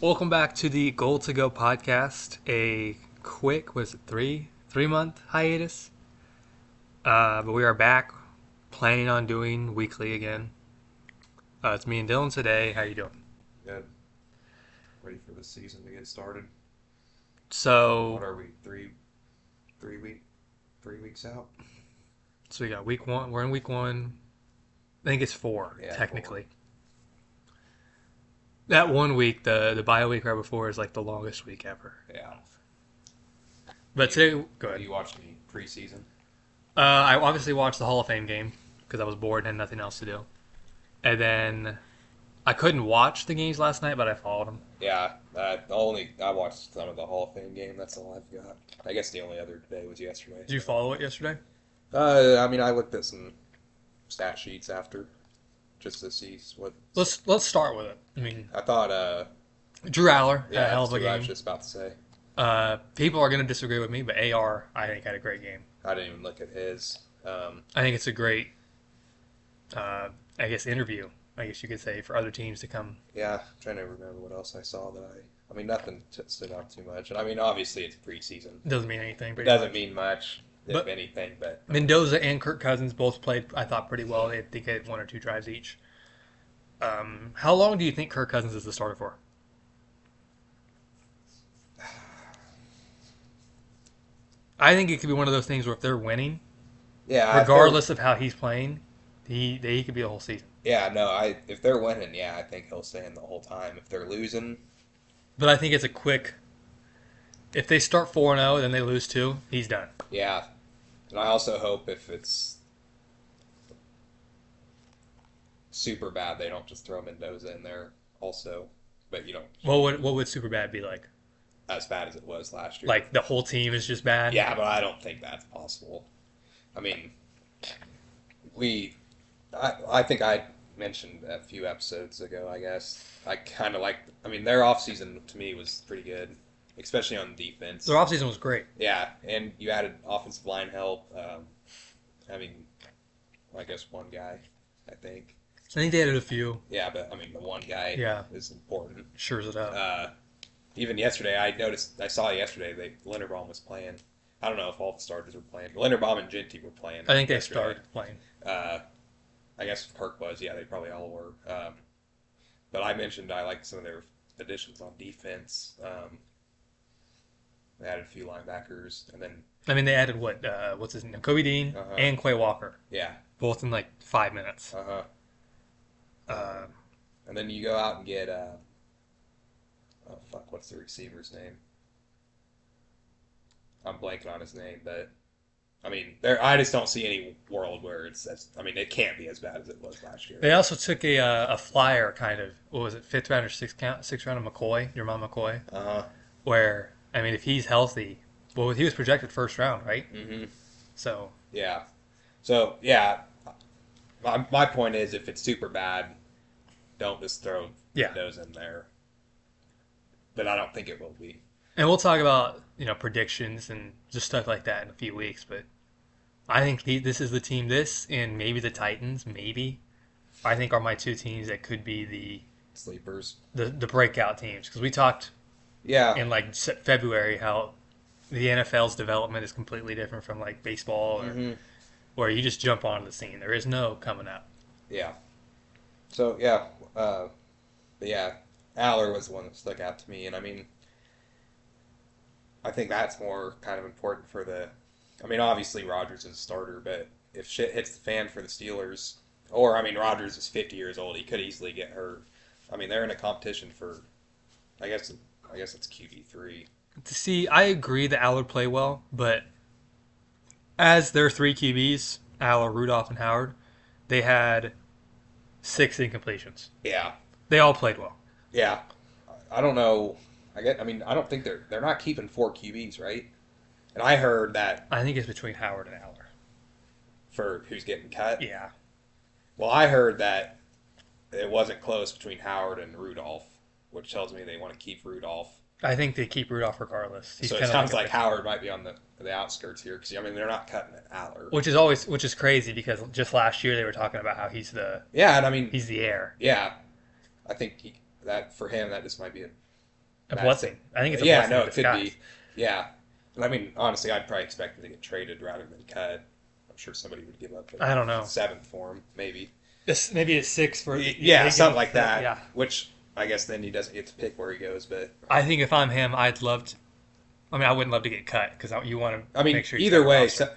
Welcome back to the Goal to Go podcast. A quick, was it 3 month hiatus? But we are back, planning on doing weekly again. It's me and Dylan today. How you doing? Good. Ready for the season to get started. What So, are we? Three weeks out? we got week one. We're in week one. I think it's four, Yeah, technically. That one week, the bye week right before, is like the longest week ever. Yeah. But today, go Do ahead. you watch any preseason? I obviously watched the Hall of Fame game because I was bored and had nothing else to do. And then I couldn't watch the games last night, but I followed them. Yeah. I watched some of the Hall of Fame game. That's all I've got. I guess the only other day was yesterday. Did you follow it yesterday? I looked at some stat sheets after, just to see what. Let's start with it. I mean, I thought. Drew Aller had Yeah, a hell of a that's what I game. was just about to say. People are going to disagree with me, but AR, I think, had a great game. I didn't even look at his. I think it's a great, interview, I guess you could say, for other teams to come. Yeah, I'm trying to remember what else I saw that I mean, nothing stood out too much. And I mean, obviously it's preseason. Doesn't mean anything. It Pretty doesn't much. mean much, if But- anything, but Mendoza and Kirk Cousins both played, I thought, pretty well. They had one or two drives each. How long do you think Kirk Cousins is the starter for? I think it could be one of those things where if they're winning, yeah, regardless of how he's playing, he could be the whole season. if they're winning, yeah, I think he'll stay in the whole time. If they're losing, But I think it's a quick. If they start 4-0, then they lose 2, he's done. yeah. And I also hope if it's super bad, they don't just throw Mendoza in there also. But What would super bad be like? as bad as it was last year. Like the whole team is just bad. Yeah, but I don't think that's possible. I mean, I think I mentioned a few episodes ago, I guess. I kind of like, I mean, their offseason to me was pretty good, especially on defense. Their offseason was great. Yeah, and you added offensive line help. I guess one guy, I think. I think they added a few. Yeah, but I mean, the one guy Yeah. is important. Sure's it up. Even yesterday, I saw yesterday Linderbaum was playing. I don't know if all the starters were playing. Linderbaum and Genty were playing. I think they yesterday. started playing. I guess Kirk was. Yeah, they probably all were. But I mentioned I liked some of their additions on defense. They added a few linebackers, and then I mean, they added what's his name? Kobe Dean Uh-huh. and Quay Walker, yeah, both in like 5 minutes. uh-huh. And then you go out and get what's the receiver's name? I'm blanking on his name, but I mean, I just don't see any world where it can't be as bad as it was last year. They also took a flyer, kind of. What was it? Fifth round or sixth round of McCoy, Jermon McCoy. Uh-huh. Where I mean, if he's healthy, well, he was projected first round, right? Mm-hmm. So Yeah. So, yeah, my point is if it's super bad, don't just throw Yeah. those in there. But I don't think it will be. And we'll talk about predictions and just stuff like that in a few weeks. But I think this is the team. This and maybe the Titans, maybe I think are my two teams that could be Sleepers. the breakout teams. Because we talked Yeah. in like February how the NFL's development is completely different from like baseball, or Mm-hmm. where you just jump onto the scene. There is no coming up. Yeah. So, yeah. But yeah, Aller was the one that stuck out to me. And I mean, I think that's more kind of important obviously Rodgers is a starter, but if shit hits the fan for the Steelers, or, I mean, Rodgers is 50 years old, he could easily get hurt. I mean, they're in a competition for, I guess it's QB3. To see, I agree that Aller play well, but as their three QBs, Aller, Rudolph, and Howard, they had 6 incompletions. Yeah. They all played well. Yeah. I don't know. I don't think they're not keeping 4 QBs, right? And I heard that I think it's between Howard and Aller. for who's getting cut. Yeah. Well, I heard that it wasn't close between Howard and Rudolph, which tells me they want to keep Rudolph. I think they keep Rudolph regardless. He's So it kinda sounds a- like Howard might be on the outskirts here because they're not cutting it Aller. which is crazy because just last year they were talking about how he's the Yeah, and I mean, he's the heir. yeah, I think that for him that just might be A That's blessing. I think it's a yeah, blessing no, in it could disguise. be. Yeah, and I mean, honestly, I'd probably expect him to get traded rather than cut. I'm sure somebody would give up a I don't know. seventh for him, maybe. This maybe it's six for Yeah, they give something up. like that. Yeah, Which I guess then he doesn't get to pick where he goes. But I think if I'm him, I'd love to. I mean, I wouldn't love to get cut because you want to I mean, make sure he's got either a way, roster.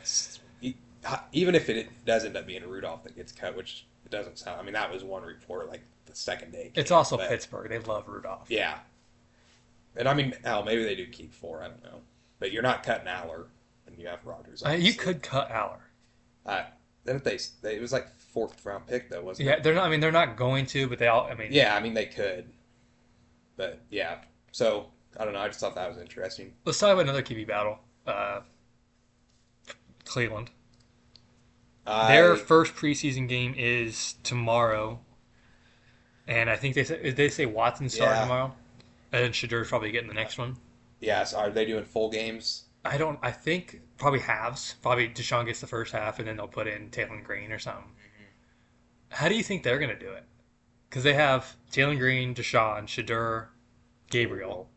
even if it does end up being Rudolph that gets cut, which it doesn't sound. I mean, that was one report like the second day. It's Camp, also but Pittsburgh. They love Rudolph. yeah, and I mean, hell, maybe they do keep four. I don't know, but you're not cutting Aller, and you have Rogers. You Obviously. could cut Aller. Uh, then if they it was like fourth round pick though, wasn't Yeah, it? they're not. I mean, they're not going to, but they all. I mean, Yeah, I mean they could, but yeah. So I don't know. I just thought that was interesting. let's talk about another QB battle. Cleveland. Their I first preseason game is tomorrow, and I think they say Watson starting yeah tomorrow, and then Shadur's probably getting the next one. yeah. So are they doing full games? I don't. I think probably halves. Probably Deshaun gets the first half, and then they'll put in Taylor Green or something. How do you think they're gonna do it? Because they have Taylor Green, Deshaun, Shadur, Gabriel.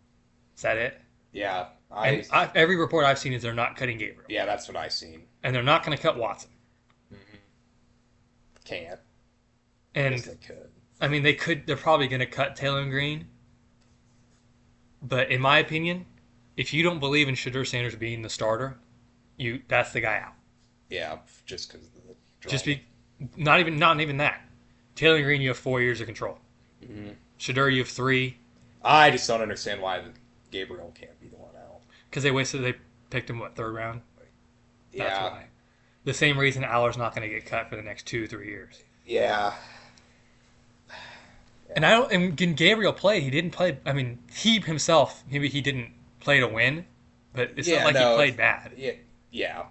Is that it? Yeah, And every report I've seen is they're not cutting Gabriel, yeah. That's what I seen. and they're not going to cut Watson. Can't. I guess And they could. I mean, they could. They're probably going to cut Taylor Green. But in my opinion, if you don't believe in Shadur Sanders being the starter, that's the guy out. Yeah, just because of the drama. Just be not even that. Taylor Green, you have 4 years of control. Shadur, you have 3 I just don't understand why Gabriel can't be the one out. because they picked him what, third round. That's Yeah, why. The same reason Aller's not going to get cut for the next 2-3 years. yeah, And I don't. And when Gabriel played, he didn't play. I mean, he himself, maybe he didn't play to win, but it's Yeah, not like no, he played bad. yeah, yeah,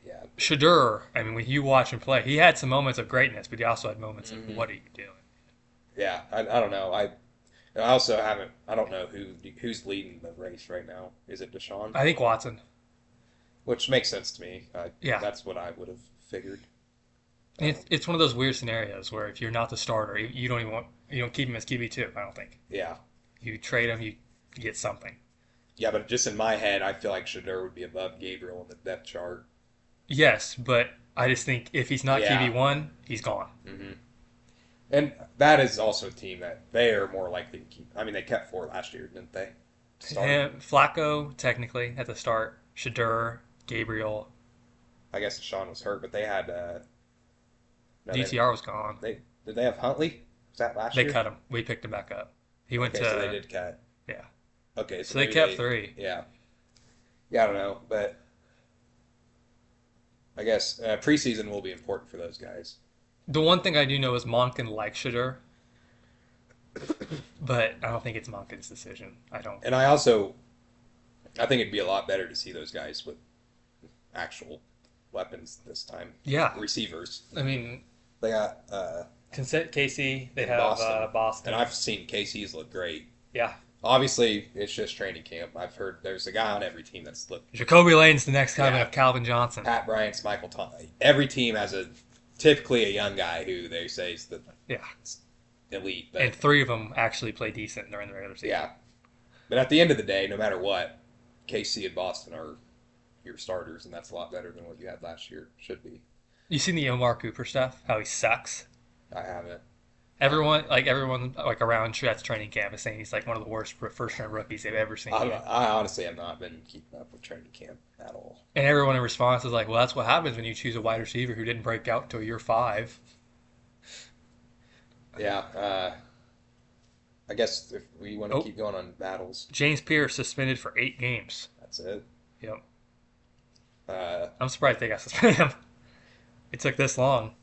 yeah. Shadur, I mean, when you watch him play, he had some moments of greatness, but he also had moments of what are you doing? Yeah, I don't know. I also haven't. I don't know who's leading the race right now. Is it Deshaun? I think Watson. Which makes sense to me. Yeah. That's what I would have figured. It's one of those weird scenarios where if you're not the starter, you don't keep him as QB2. I don't think Yeah, you trade him, you get something. yeah, but just in my head, I feel like Shadur would be above Gabriel in the depth chart. Yes, but I just think if he's not Yeah. QB1, he's gone. And that is also a team that they are more likely to keep. I mean, they kept four last year, didn't they? And Flacco, technically, at the start, Shadur, Gabriel, I guess Sean was hurt, but they had. No, DTR was gone. did they have Huntley? Was that last They year? cut him. We picked him back up. He went Okay, to so they did cut. yeah. Okay, So they maybe kept 3. Yeah, yeah, I don't know, but I guess preseason will be important for those guys. The one thing I do know is Monken likes Shadur, but I don't think it's Monken's decision. I don't. And I think it'd be a lot better to see those guys with actual weapons this time. Yeah, Receivers. I mean, They got Consent Casey. They in have Boston. Boston. And I've seen KC's look great. Yeah, Obviously, it's just training camp. I've heard there's a guy on every team that's looked. Jacoby Lane's the next coming Yeah. of Calvin Johnson. Pat Bryant's, Michael Thomas. Every team has typically a young guy who they say is the Yeah, elite. But and 3 of them actually play decent during the regular season. yeah, but at the end of the day, no matter what, KC and Boston are your starters, and that's a lot better than what you had last year. Should be. You seen the Omar Cooper stuff? How he sucks. I haven't. Everyone around Shreds training camp is saying he's like one of the worst first-round rookies they've ever seen. I honestly have not been keeping up with training camp at all. And everyone in response is like, well, that's what happens when you choose a wide receiver who didn't break out until year 5. Yeah, I guess if we want to keep going on battles, James Pierce suspended for 8 games. that's it. Yep. Uh, I'm surprised they got suspended him. It took this long.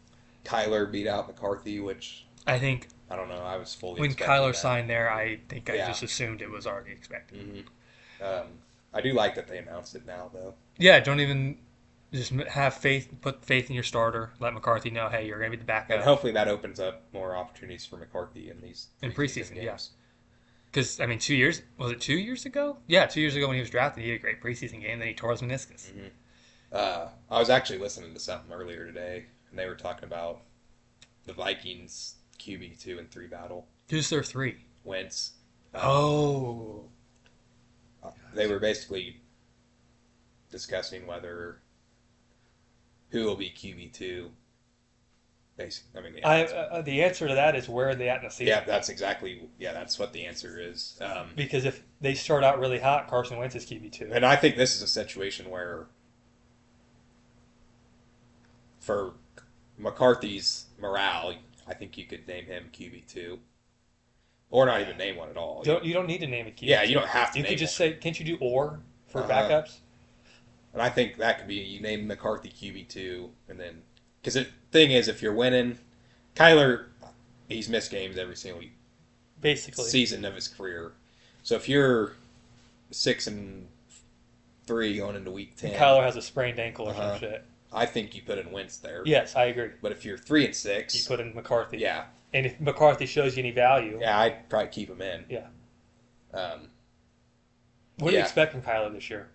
Kyler beat out McCarthy, which I think I don't know. I was fully when expecting Kyler that. signed there, I think I Yeah. just assumed it was already expected. I do like that they announced it now, though. Yeah, don't even just have faith, put faith in your starter. Let McCarthy know, hey, you're going to be the And backup. hopefully that opens up more opportunities for McCarthy in these In preseason, games. yeah. Because, I mean, 2 years, was it 2 years ago? Yeah, 2 years ago when he was drafted, he had a great preseason game, then he tore his meniscus. I was actually listening to something earlier today, and they were talking about the Vikings QB 2 and 3 battle. Who's their 3? Wentz. Oh, They were basically discussing whether who will be QB2. Basically, I mean, yeah, the answer to that is where are they at in the season? yeah, that's exactly, yeah, that's what the answer is. Because if they start out really hot, Carson Wentz is QB2. And I think this is a situation where, for McCarthy's morale, I think you could name him QB2, or not even name one at all. You don't need to name a QB2. Yeah, you don't have to. You name could just one. say, can't you do or for Uh-huh. backups? And I think that could be you name McCarthy QB2, and then because the thing is, if you're winning, Kyler, he's missed games every single Basically, season of his career. So if you're 6-3 going into week 10, Kyler has a sprained ankle or Uh-huh. some shit. I think you put in Wentz there. Yes, I agree. But if you're 3 and You 6, put in McCarthy. yeah, And if McCarthy shows you any value, yeah, I'd probably keep him in. Yeah. Um, what do you yeah. expect from Kyler this year?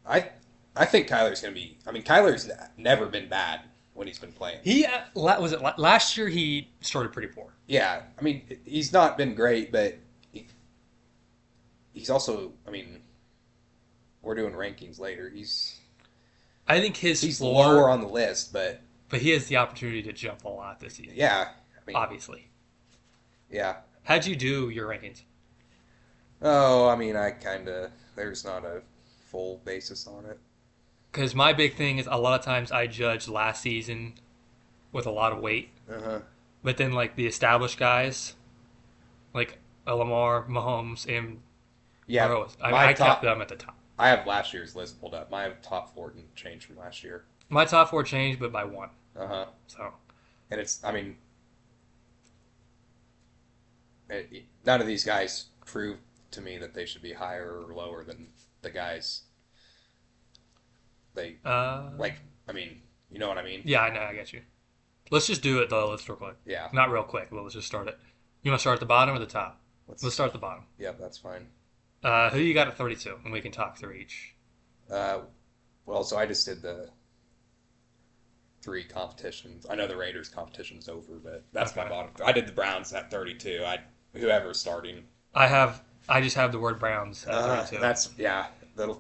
I think Kyler's going to be. I mean, Kyler's never been bad when he's been playing. He was it last year? He started pretty poor. Yeah, I mean, he's not been great, but he's also. I mean, we're doing rankings later. I think his He's floor, lower on the list, but he has the opportunity to jump a lot this season. yeah, I mean, Obviously. yeah. How'd you do your rankings? Oh, I mean, I kind of. There's not a full basis on it. Because my big thing is a lot of times I judge last season with a lot of weight, Uh-huh. but then like the established guys, like Lamar, Mahomes, and Yeah, Burrow, my I kept them at the top. I have last year's list pulled up. My top four didn't change from last year. My top four changed, but by one. Uh-huh. So And it's, I mean, none of these guys proved to me that they should be higher or lower than the guys they, like, I mean, you know what I mean? yeah, I know, I get you. Let's just do it though. Let's real quick. Yeah. Not real quick, but let's just start it. You want to start at the bottom or the top? Let's start at the bottom. Yep, that's fine. Who you got at 32? And we can talk through each. Uh, well, so I just did the 3 competitions. I know the Raiders competition's over, but that's my Okay. bottom. I did the Browns at 32. Whoever's starting. I just have the word Browns at 32. That's yeah. The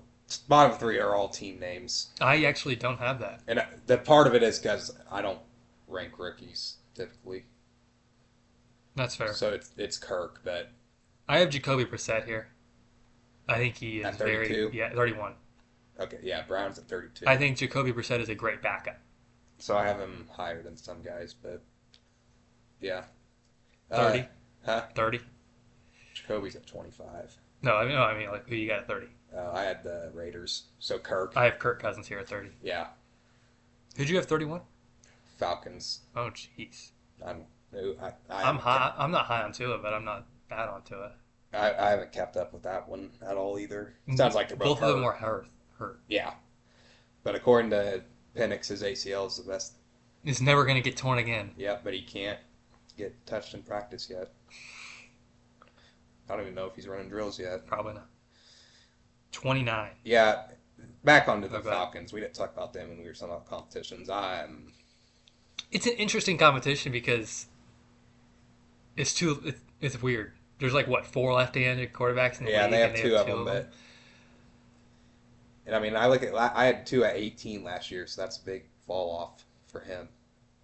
bottom 3 are all team names, I actually don't have that. and the part of it is because I don't rank rookies typically. That's fair. So it's Kirk, but I have Jacoby Brissett here. I think he is At 32? 31. okay, yeah, Browns at 32. I think Jacoby Brissett is a great backup. So I have him higher than some guys, but yeah. 30? Huh? 30? Jacoby's at 25. No, I mean like who you got at 30? I had the Raiders, so Kirk. I have Kirk Cousins here at 30. Yeah, Who'd you have 31? Falcons. Oh, jeez. I'm no, I'm high. I'm not high on Tua, but I'm not bad on Tua. I haven't kept up with that one at all either. Sounds like they're both of them hurt. were hurt. Yeah, but according to Penix, his ACL is the best. He's never going to get torn again. Yeah, but he can't get touched in practice yet. I don't even know if he's running drills yet. Probably not. 29. Yeah, back onto the Okay. Falcons. We didn't talk about them when we were talking about competitions. It's an interesting competition because it's weird. There's like what 4 left-handed quarterbacks in the Yeah, league, they have and 2 of them, but and I mean, I had 2 at 18 last year, so that's a big fall off for him.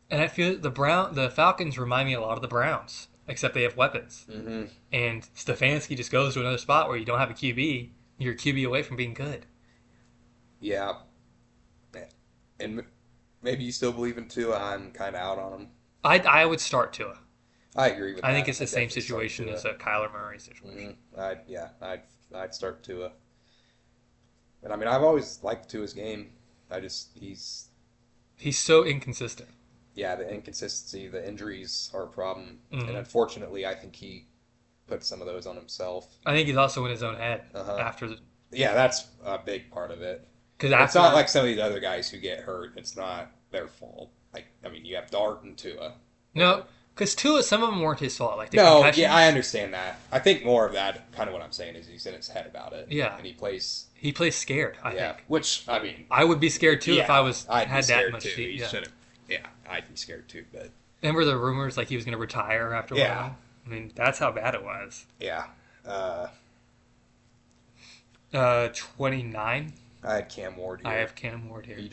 and I feel the Falcons remind me a lot of the Browns, except they have weapons. Mm-hmm. And Stefanski just goes to another spot where you don't have a QB. You're a QB away from being good. Yeah, and maybe you still believe in Tua. I'm kind of out on him. I would start Tua. I agree with that. I think it's the I'd same definitely start situation Tua. as a Kyler Murray situation. I'd start Tua. But I mean, I've always liked Tua's game. He's He's so inconsistent. the inconsistency, the injuries are a problem, Mhm. and unfortunately, I think he put some of those on himself. I think he's also in his own head Uh-huh. after the Yeah, that's a big part of it. because It's not like some of these other guys who get hurt. It's not their fault. Like, I mean, you have Dart and Tua. no, because Tua, some of them weren't his fault. Like the No, concussions. yeah, I understand that. I think more of that, kind of what I'm saying, is he's in his head about it. Yeah. And he plays, He plays scared. I yeah. think Which, I mean, I would be scared too if yeah, I was I'd be had that scared much. too. He Yeah. should've- Yeah, I'd be scared too, but Remember the rumors like he was going to retire after a Yeah. while? I mean, that's how bad it was. yeah. Uh, 29. I had Cam Ward I here. have Cam Ward here. He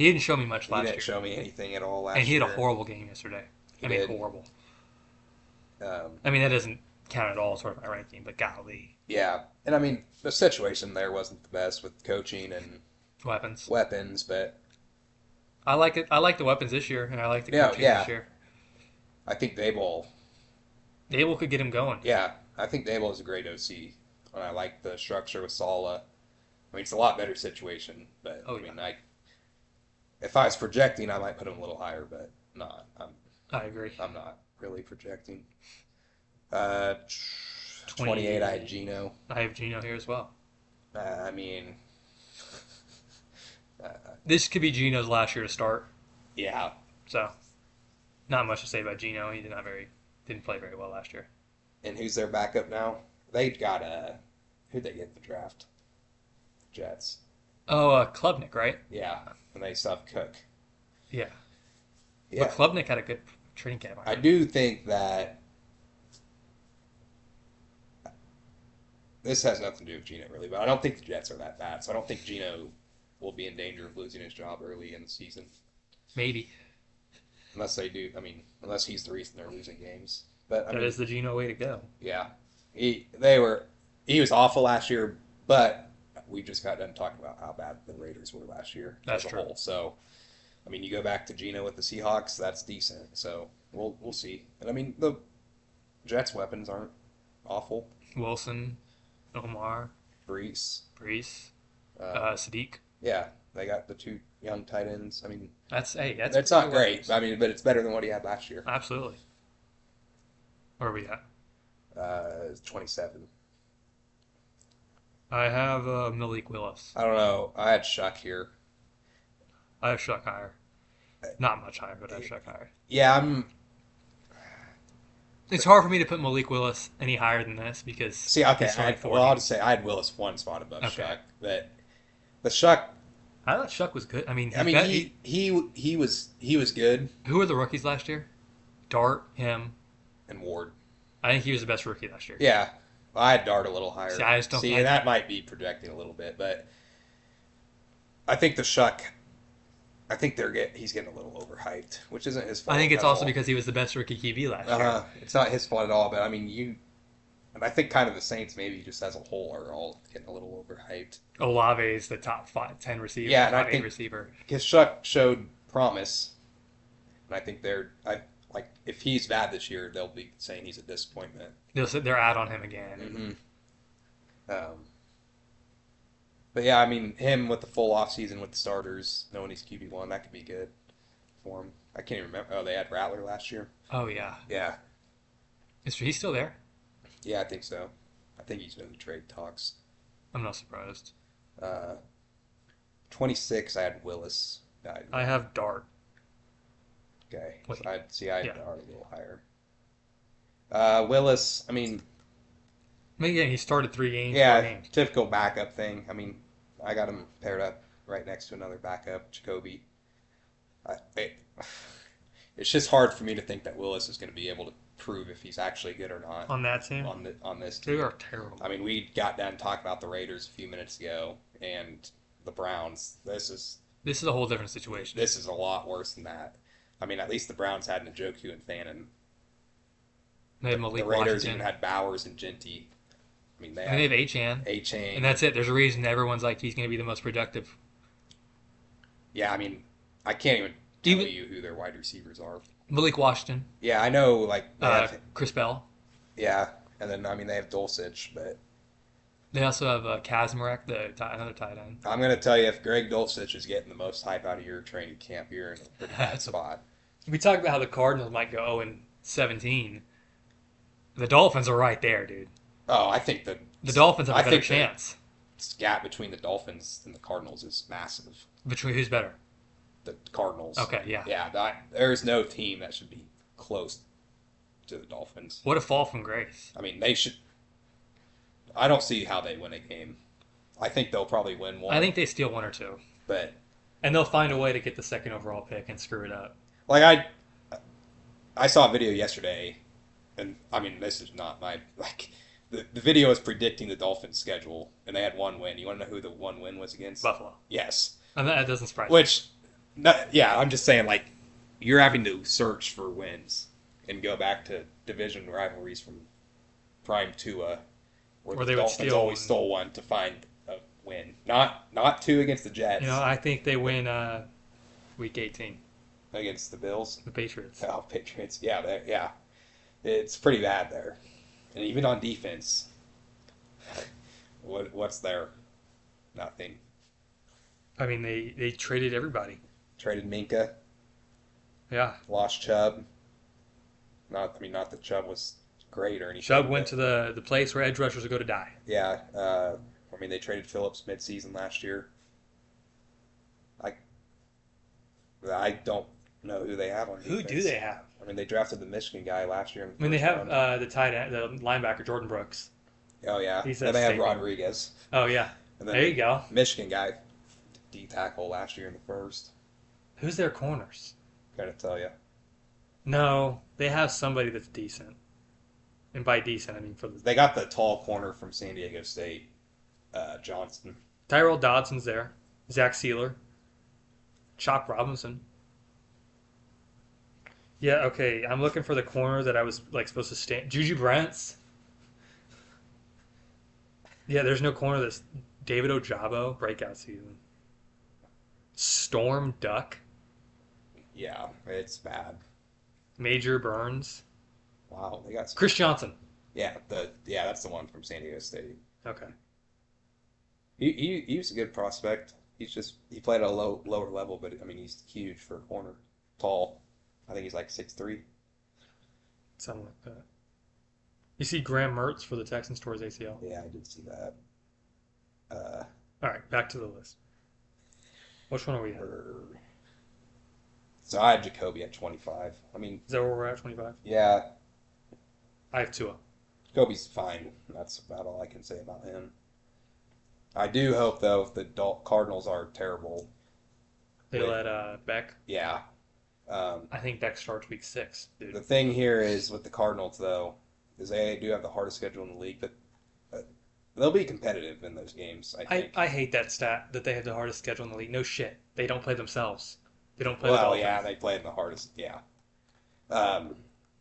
didn't show me much He last didn't year. show me anything at all last And he year. had a horrible game yesterday. He I mean, did. horrible. Um, I mean, that doesn't count at all toward my ranking, but golly. yeah, and I mean the situation there wasn't the best with coaching and Weapons. but I like it. I like the weapons this year, and I like the Yeah, coaching yeah. this year. I think Dable. Dable could get him going. Yeah, I think Dable is a great OC, and I like the structure with Sala. I mean, it's a lot better situation, but Oh, I yeah. mean, if I was projecting, I might put him a little higher, but not. I agree. I'm not really projecting. Uh, 28. I had Gino. I have Gino here as well. I mean, uh, This could be Gino's last year to start, yeah, so not much to say about Gino. He didn't play very well last year. and who's their backup now? They got who'd they get in the draft? Jets. Oh, Klubnik, right? Yeah, and they still have Cook. Yeah. Yeah, But Klubnik had a good training camp. I do think that this has nothing to do with Gino really, but I don't think the Jets are that bad, so I don't think Gino will be in danger of losing his job early in the season. Maybe. Unless they do, I mean, unless he's the reason they're losing games. But I That mean, is the Gino way to go. yeah, he was awful last year, but we just got done talking about how bad the Raiders were last year That's as a true. whole. So, I mean, you go back to Gino with the Seahawks, that's decent. So we'll see. And I mean, the Jets' weapons aren't awful. Wilson, Omar, Brees, Brees, uh, Sadiq. yeah, they got the two young tight ends. I mean, That's that's not good great. weapons. I mean, but it's better than what he had last year. Absolutely. Where are we at? 27. I have Malik Willis. I don't know. I had Shuck here. I have Shuck higher. Not much higher, but I have Shuck higher. Yeah, It's hard for me to put Malik Willis any higher than this because See, okay. he's throwing 40. Well, I'll just say I had Willis one spot above Okay. Shuck, but the Shuck. I thought Shuck was good. I mean, I mean, he was good, who were the rookies last year? Dart, him. and Ward. I think he was the best rookie last year. Yeah, I had Dart a little higher. See, I just don't- See, and that might be projecting a little bit, but I think the Shuck. I think he's getting a little overhyped, which isn't his fault. I think it's at also all. because he was the best rookie QB last year. It's not his fault at all, but I mean, and I think kind of the Saints maybe just as a whole are all getting a little overhyped. Olave is the top 10 receiver, Yeah, and I top 8 think- receiver. Because Shuck showed promise, and I think like if he's bad this year, they'll be saying he's a disappointment. They're out on him again. Mm-hmm. But yeah, I mean, him with the full off season with the starters, knowing he's QB1, that could be good for him. I can't even remember. Oh, they had Rattler last year. Oh yeah, Yeah, he's still there? yeah, I think so. I think he's in the trade talks. I'm not surprised. 26, I had Willis. I have Dart. Okay, Wait. so I had Yeah. Dart a little higher. Willis, I mean, Maybe he started 3 games. 4 yeah, games. typical backup thing. I mean, I got him paired up right next to another backup, Jacoby. It's just hard for me to think that Willis is going to be able to prove if he's actually good or not On that team, on this they team. are terrible. I mean, we got done talking about the Raiders a few minutes ago and the Browns. This is a whole different situation. This is a lot worse than that. I mean, at least the Browns had Njoku and Fannin. They have Malik The Raiders Washington. even had Bowers and Genty. I mean, they And they had have Achane. A-Chain. And that's it. There's a reason everyone's like he's going to be the most productive. Yeah, I mean, I can't even tell Even- you who their wide receivers are. Malik Washington, Yeah, I know, like, they have, Chris Bell. yeah, and then, I mean, they have Dulcich, but They also have Kazmarek, another tight end. I'm going to tell you, if Greg Dulcich is getting the most hype out of your training camp, you're in a pretty bad That's a- spot. We talked about how the Cardinals might go 0-17. The Dolphins are right there, dude. Oh, I think The Dolphins have a I better think the- chance. gap between the Dolphins and the Cardinals is massive. Between who's better? The Cardinals. Okay, yeah. Yeah, there's no team that should be close to the Dolphins. What a fall from grace. I mean, they should. I don't see how they win a game. I think they'll probably win one. I think they steal 1 or 2. but And they'll find a way to get the second overall pick and screw it up. I saw a video yesterday, and I mean, this is not my the video is predicting the Dolphins' schedule, and they had one win. You want to know who the one win was against? Buffalo. Yes. And that doesn't surprise me. Which, yeah, I'm just saying, like, you're having to search for wins and go back to division rivalries from Prime Tua, where Or the they would Dolphins steal always one. stole one to find a win. Not two against the Jets, You know, I think they win week 18, against the Bills. the Patriots. Oh, Patriots. Yeah, yeah. It's pretty bad there. And even on defense, what's there? Nothing. I mean, they traded everybody. Traded Minka, Yeah. lost Chubb. Not that Chubb was great or anything. Chubb went but, to the place where edge rushers would go to die. Yeah. They traded Phillips midseason last year. I don't know who they have on defense. Who do they have? They drafted the Michigan guy last year. In the I mean, they first have round. the tight end, the linebacker Jordan Brooks. Oh yeah. He's And a they have staple. Rodriguez. Oh yeah, And then there you go. Michigan guy, D tackle last year in the first. Who's their corners? Gotta tell you. No, they have somebody that's decent, and by decent I mean for the They got the tall corner from San Diego State, Johnson. Tyrell Dodson's there, Zach Sealer, Chalk Robinson. Yeah, okay. I'm looking for the corner that I was like supposed to stand. Juju Brents. Yeah, there's no corner that's David Ojabo breakout season. Storm Duck, Yeah, it's bad. Major Burns, Wow, they got some. Chris Johnson. Yeah, that's the one from San Diego State. Okay. He was a good prospect. He played at a lower level, but he's huge for a corner, tall. I think he's like 6'3". Something like that. You see Graham Mertz for the Texans towards ACL. Yeah, I did see that. All right, back to the list. Which one are we at? So I have Jacoby at 25. Is that where we're at, 25? Yeah, I have Tua. Jacoby's fine. That's about all I can say about him. I do hope, though, if the Cardinals are terrible, They Wait. let Beck. yeah. I think Beck starts week 6, The dude. thing here is with the Cardinals, though, is they do have the hardest schedule in the league, but they'll be competitive in those games, I think. I hate that stat that they have the hardest schedule in the league. No shit. They don't play themselves. They don't play the Well, Dolphins. yeah, they played the hardest, yeah.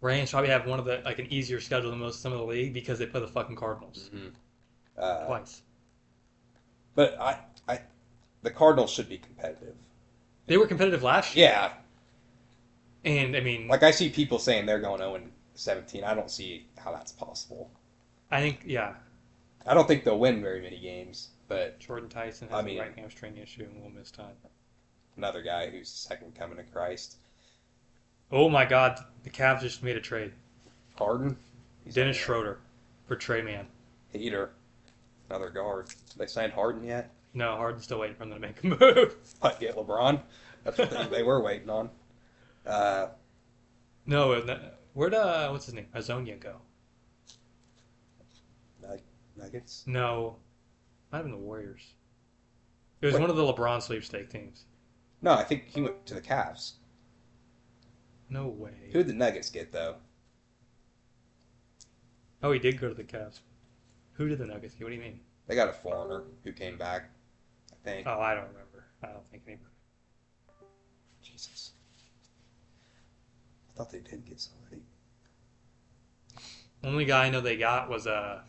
Rams probably have one of the like an easier schedule than some of the league because they play the fucking Cardinals twice. But the Cardinals should be competitive. They were competitive last year. Yeah, And I mean, like I see people saying they're going 0-17. I don't see how that's possible. I think yeah, I don't think they'll win very many games, but Jordan Tyson has I mean- a right hamstring issue and will miss time. another guy who's the second coming of Christ. Oh my God, the Cavs just made a trade. Harden? Dennis Schroeder for Trey Man. Heater. Another guard. They signed Harden yet? No, Harden's still waiting for them to make a move. What, get LeBron? That's what they were waiting on. No, where'd what's his name? Azonia go? Nuggets? No, might have been the Warriors. It was Wait. one of the LeBron sweepstake teams. No, I think he went to the Cavs. No way. Who did the Nuggets get, though? Oh, he did go to the Cavs. Who did the Nuggets get? What do you mean? They got a foreigner who came back, I think. Oh, I don't remember. I don't think anybody. Jesus. I thought they did get somebody. Only guy I know they got was the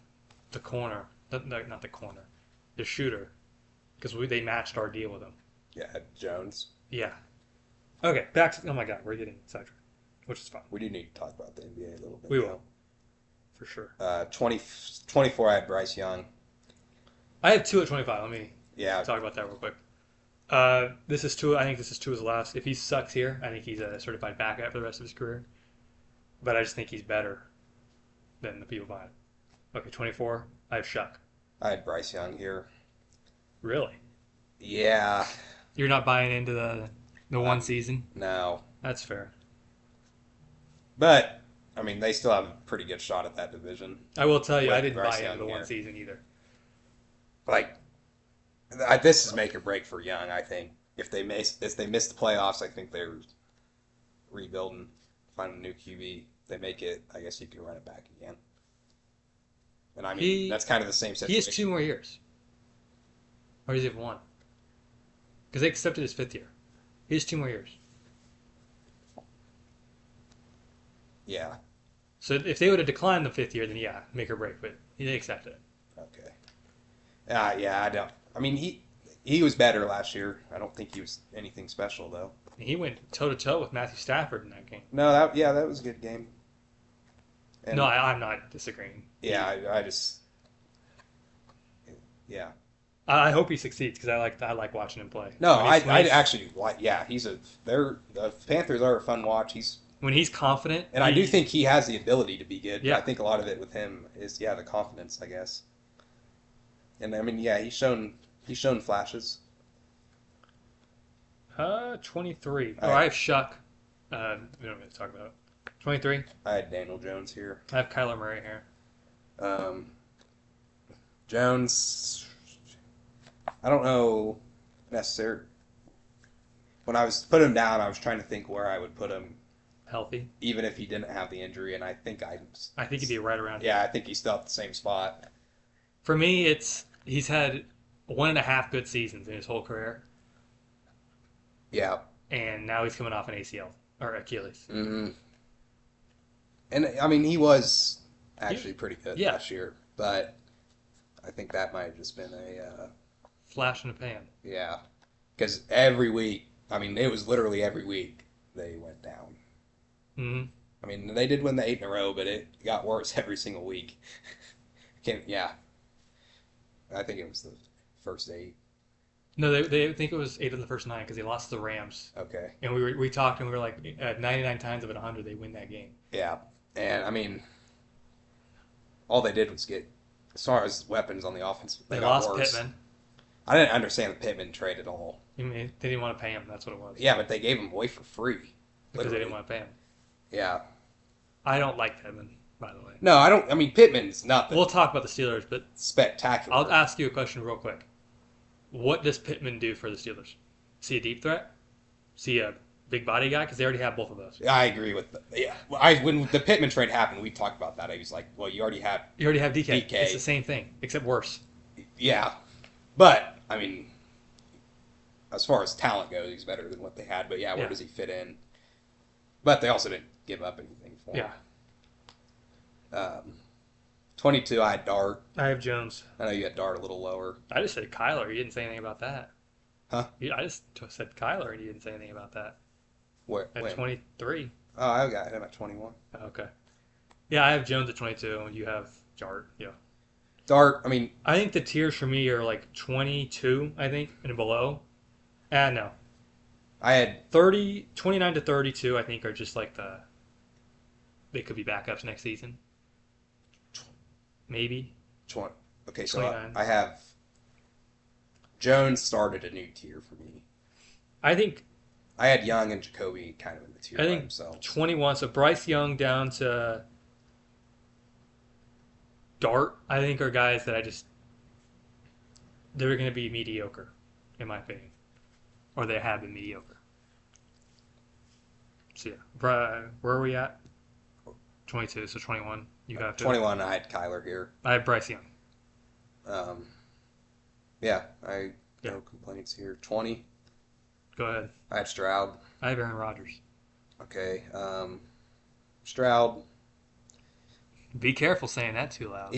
corner. Not the corner. The shooter. Because they matched our deal with him. Yeah, Jones. Yeah. Okay, back to... Oh my God, we're getting sidetracked. Which is fine. We do need to talk about the NBA a little bit. We will. For sure. 24, I had Bryce Young. I have 2 at 25. Let me Yeah, talk about that real quick. This is Tua. I think this is Tua's last. If he sucks here, I think he's a certified backup for the rest of his career. But I just think he's better than the people behind him. Okay, 24. I have Shuck. I had Bryce Young here. Really? Yeah, You're not buying into the one season? no. That's fair. But, they still have a pretty good shot at that division. I will tell you, I With didn't Bryce buy Young into the here. one season either. This is make or break for Young, I think. If they miss the playoffs, I think they're rebuilding, find a new QB. If they make it, I guess you can run it back again. And I mean, He that's kind of the same he has 2 situation. more years, or does he have one? Because they accepted his 5th year. He has 2 more years. Yeah. So if they would have declined the 5th year, then yeah, make or break. But they accepted it. Okay. Yeah, I don't. I mean, he was better last year. I don't think he was anything special though. And he went toe to toe with Matthew Stafford in that game. No, that was a good game. No, And I'm not disagreeing. yeah, I just yeah. I hope he succeeds because I like watching him play. No, When I actually like. Yeah, the Panthers are a fun watch. when he's confident, And I do think he has the ability to be good. But I yeah. think a lot of it with him is the confidence, I guess. And I mean, yeah, he's shown flashes. 23. I Oh, I have Shuck. We don't really talk about it. 23. I had Daniel Jones here. I have Kyler Murray here. Um, Jones, I don't know necessarily. When I was put him down, I was trying to think where I would put him, Healthy. even if he didn't have the injury. And I think he'd be right around here. yeah, I think he's still at the same spot. For me, he's had 1.5 good seasons in his whole career, Yeah. and now he's coming off an ACL or Achilles. hmm And I mean, he was actually pretty good Yeah. last year, but I think that might have just been Flash in the pan. yeah, because every week, I mean, it was literally every week they went down. Mm-hmm. I mean, they did win the 8 in a row, but it got worse every single week. Yeah, I think it was the first 8. No, they think it was 8 of the first 9 because they lost to the Rams, Okay, and we talked and we were like 99 times of it 100 they win that game. yeah, and I mean, all they did was get, as far as weapons on the offense, They got lost worse. Pittman. I didn't understand the Pittman trade at all. I mean, they didn't want to pay him. That's what it was. Yeah, but they gave him away for free. Because they Literally. didn't want to pay him. Yeah. I don't like Pittman, by the way. No, I don't. I mean, Pittman's nothing We'll talk about the Steelers, but spectacular. I'll ask you a question real quick. What does Pittman do for the Steelers? See a deep threat? See a big body guy? Because they already have both of those. I agree with yeah. When the Pittman trade happened, we talked about that. I was like, well, you already have You already have DK. DK. It's the same thing, except worse. yeah, but I mean, as far as talent goes, he's better than what they had. But yeah, where Yeah. does he fit in? But they also didn't give up anything for him. Yeah. 22, I had Dart. I have Jones. I know you had Dart a little lower. I just said Kyler. You didn't say anything about that. Huh? I just said Kyler, and you didn't say anything about that. Where? At When? 23. Oh, I got him at 21. Okay. Yeah, I have Jones at 22, and you have Jart. Yeah. Dart. I mean, I think the tiers for me are like 22, I think, and below. No. I had 29 to 32, I think, are just like they could be backups next season. Maybe. 20. Okay, so 29. I have Jones started a new tier for me. I think I had Young and Jacoby kind of in the tier by themselves. 21. So Bryce Young down to Dart, I think, are guys that they're going to be mediocre, in my opinion. Or they have been mediocre. So yeah. Where are we at? 22, so 21. You got 21, I had Kyler here. I have Bryce Young. Yeah, Yeah. no complaints here. 20, Go ahead. I had Stroud. I have Aaron Rodgers. Okay, Stroud. Be careful saying that too loud.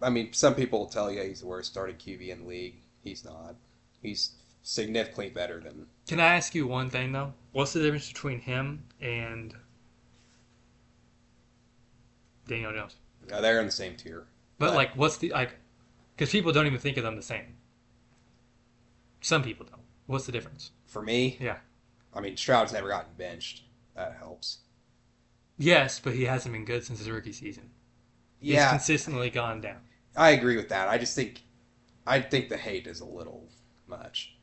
I mean, some people will tell you he's the worst starting QB in the league. He's not. He's significantly better than. Can I ask you one thing though? What's the difference between him and Daniel Jones? They're in the same tier. But like, what's the like? Because people don't even think of them the same. Some people don't. What's the difference? For me, Yeah. I mean, Stroud's never gotten benched. That helps. Yes, but he hasn't been good since his rookie season. He's Yeah, consistently gone down. I agree with that. I think the hate is a little much.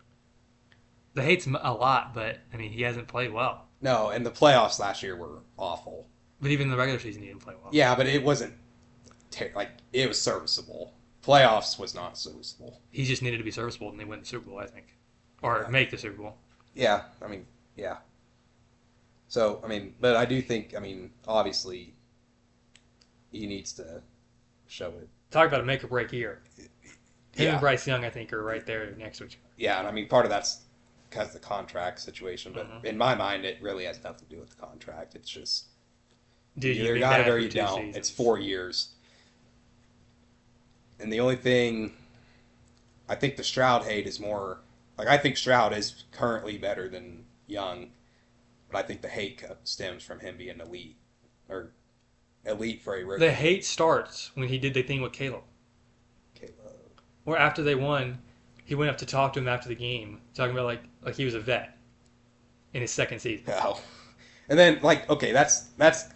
The hate's a lot, but I mean, he hasn't played well. No, and the playoffs last year were awful. But even in the regular season, he didn't play well. Yeah, but it wasn't like it was serviceable. Playoffs was not serviceable. He just needed to be serviceable, and they win the Super Bowl, I think, or Yeah. make the Super Bowl. Yeah, I mean, yeah. So, I mean, but I do think, I mean, obviously, he needs to show it Talk about a make or break year. Him and Yeah, Bryce Young, I think, are right there next to each yeah, and I mean part of that's because of the contract situation, other. but in my mind, it really has nothing to do with the contract. It's just Dude, you you've either been got it bad or for you two don't. It's seasons. 4 years, and the only thing I think the Stroud hate is more like I think Stroud is currently better than Young, but I think the hate stems from him being elite or elite for a The rookie. hate starts when he did the thing with Caleb, Caleb. where after they won, he went up to talk to him after the game, talking about like he was a vet in his second season. Oh. And then like okay, that's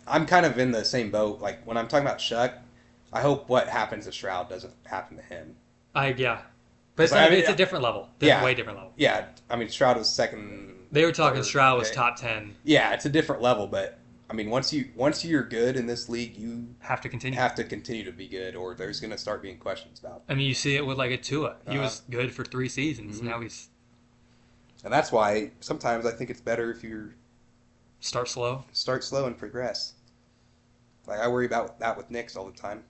I'm kind of in the same boat. Like when I'm talking about Shuck, I hope what happens to Stroud doesn't happen to him. Yeah, but Because it's not. I mean, It's a different level, yeah, way different level. yeah. I mean, Stroud was second, They were talking third Stroud was pick. top 10. Yeah, it's a different level, but I mean, once you're good in this league, you Have to continue. have to continue to be good, or there's going to start being questions about. I mean, you see it with like a Tua. He Uh, was good for 3 seasons. mhm. Now he's And that's why sometimes I think it's better if you start slow. start slow and progress. Like I worry about that with Knicks all the time.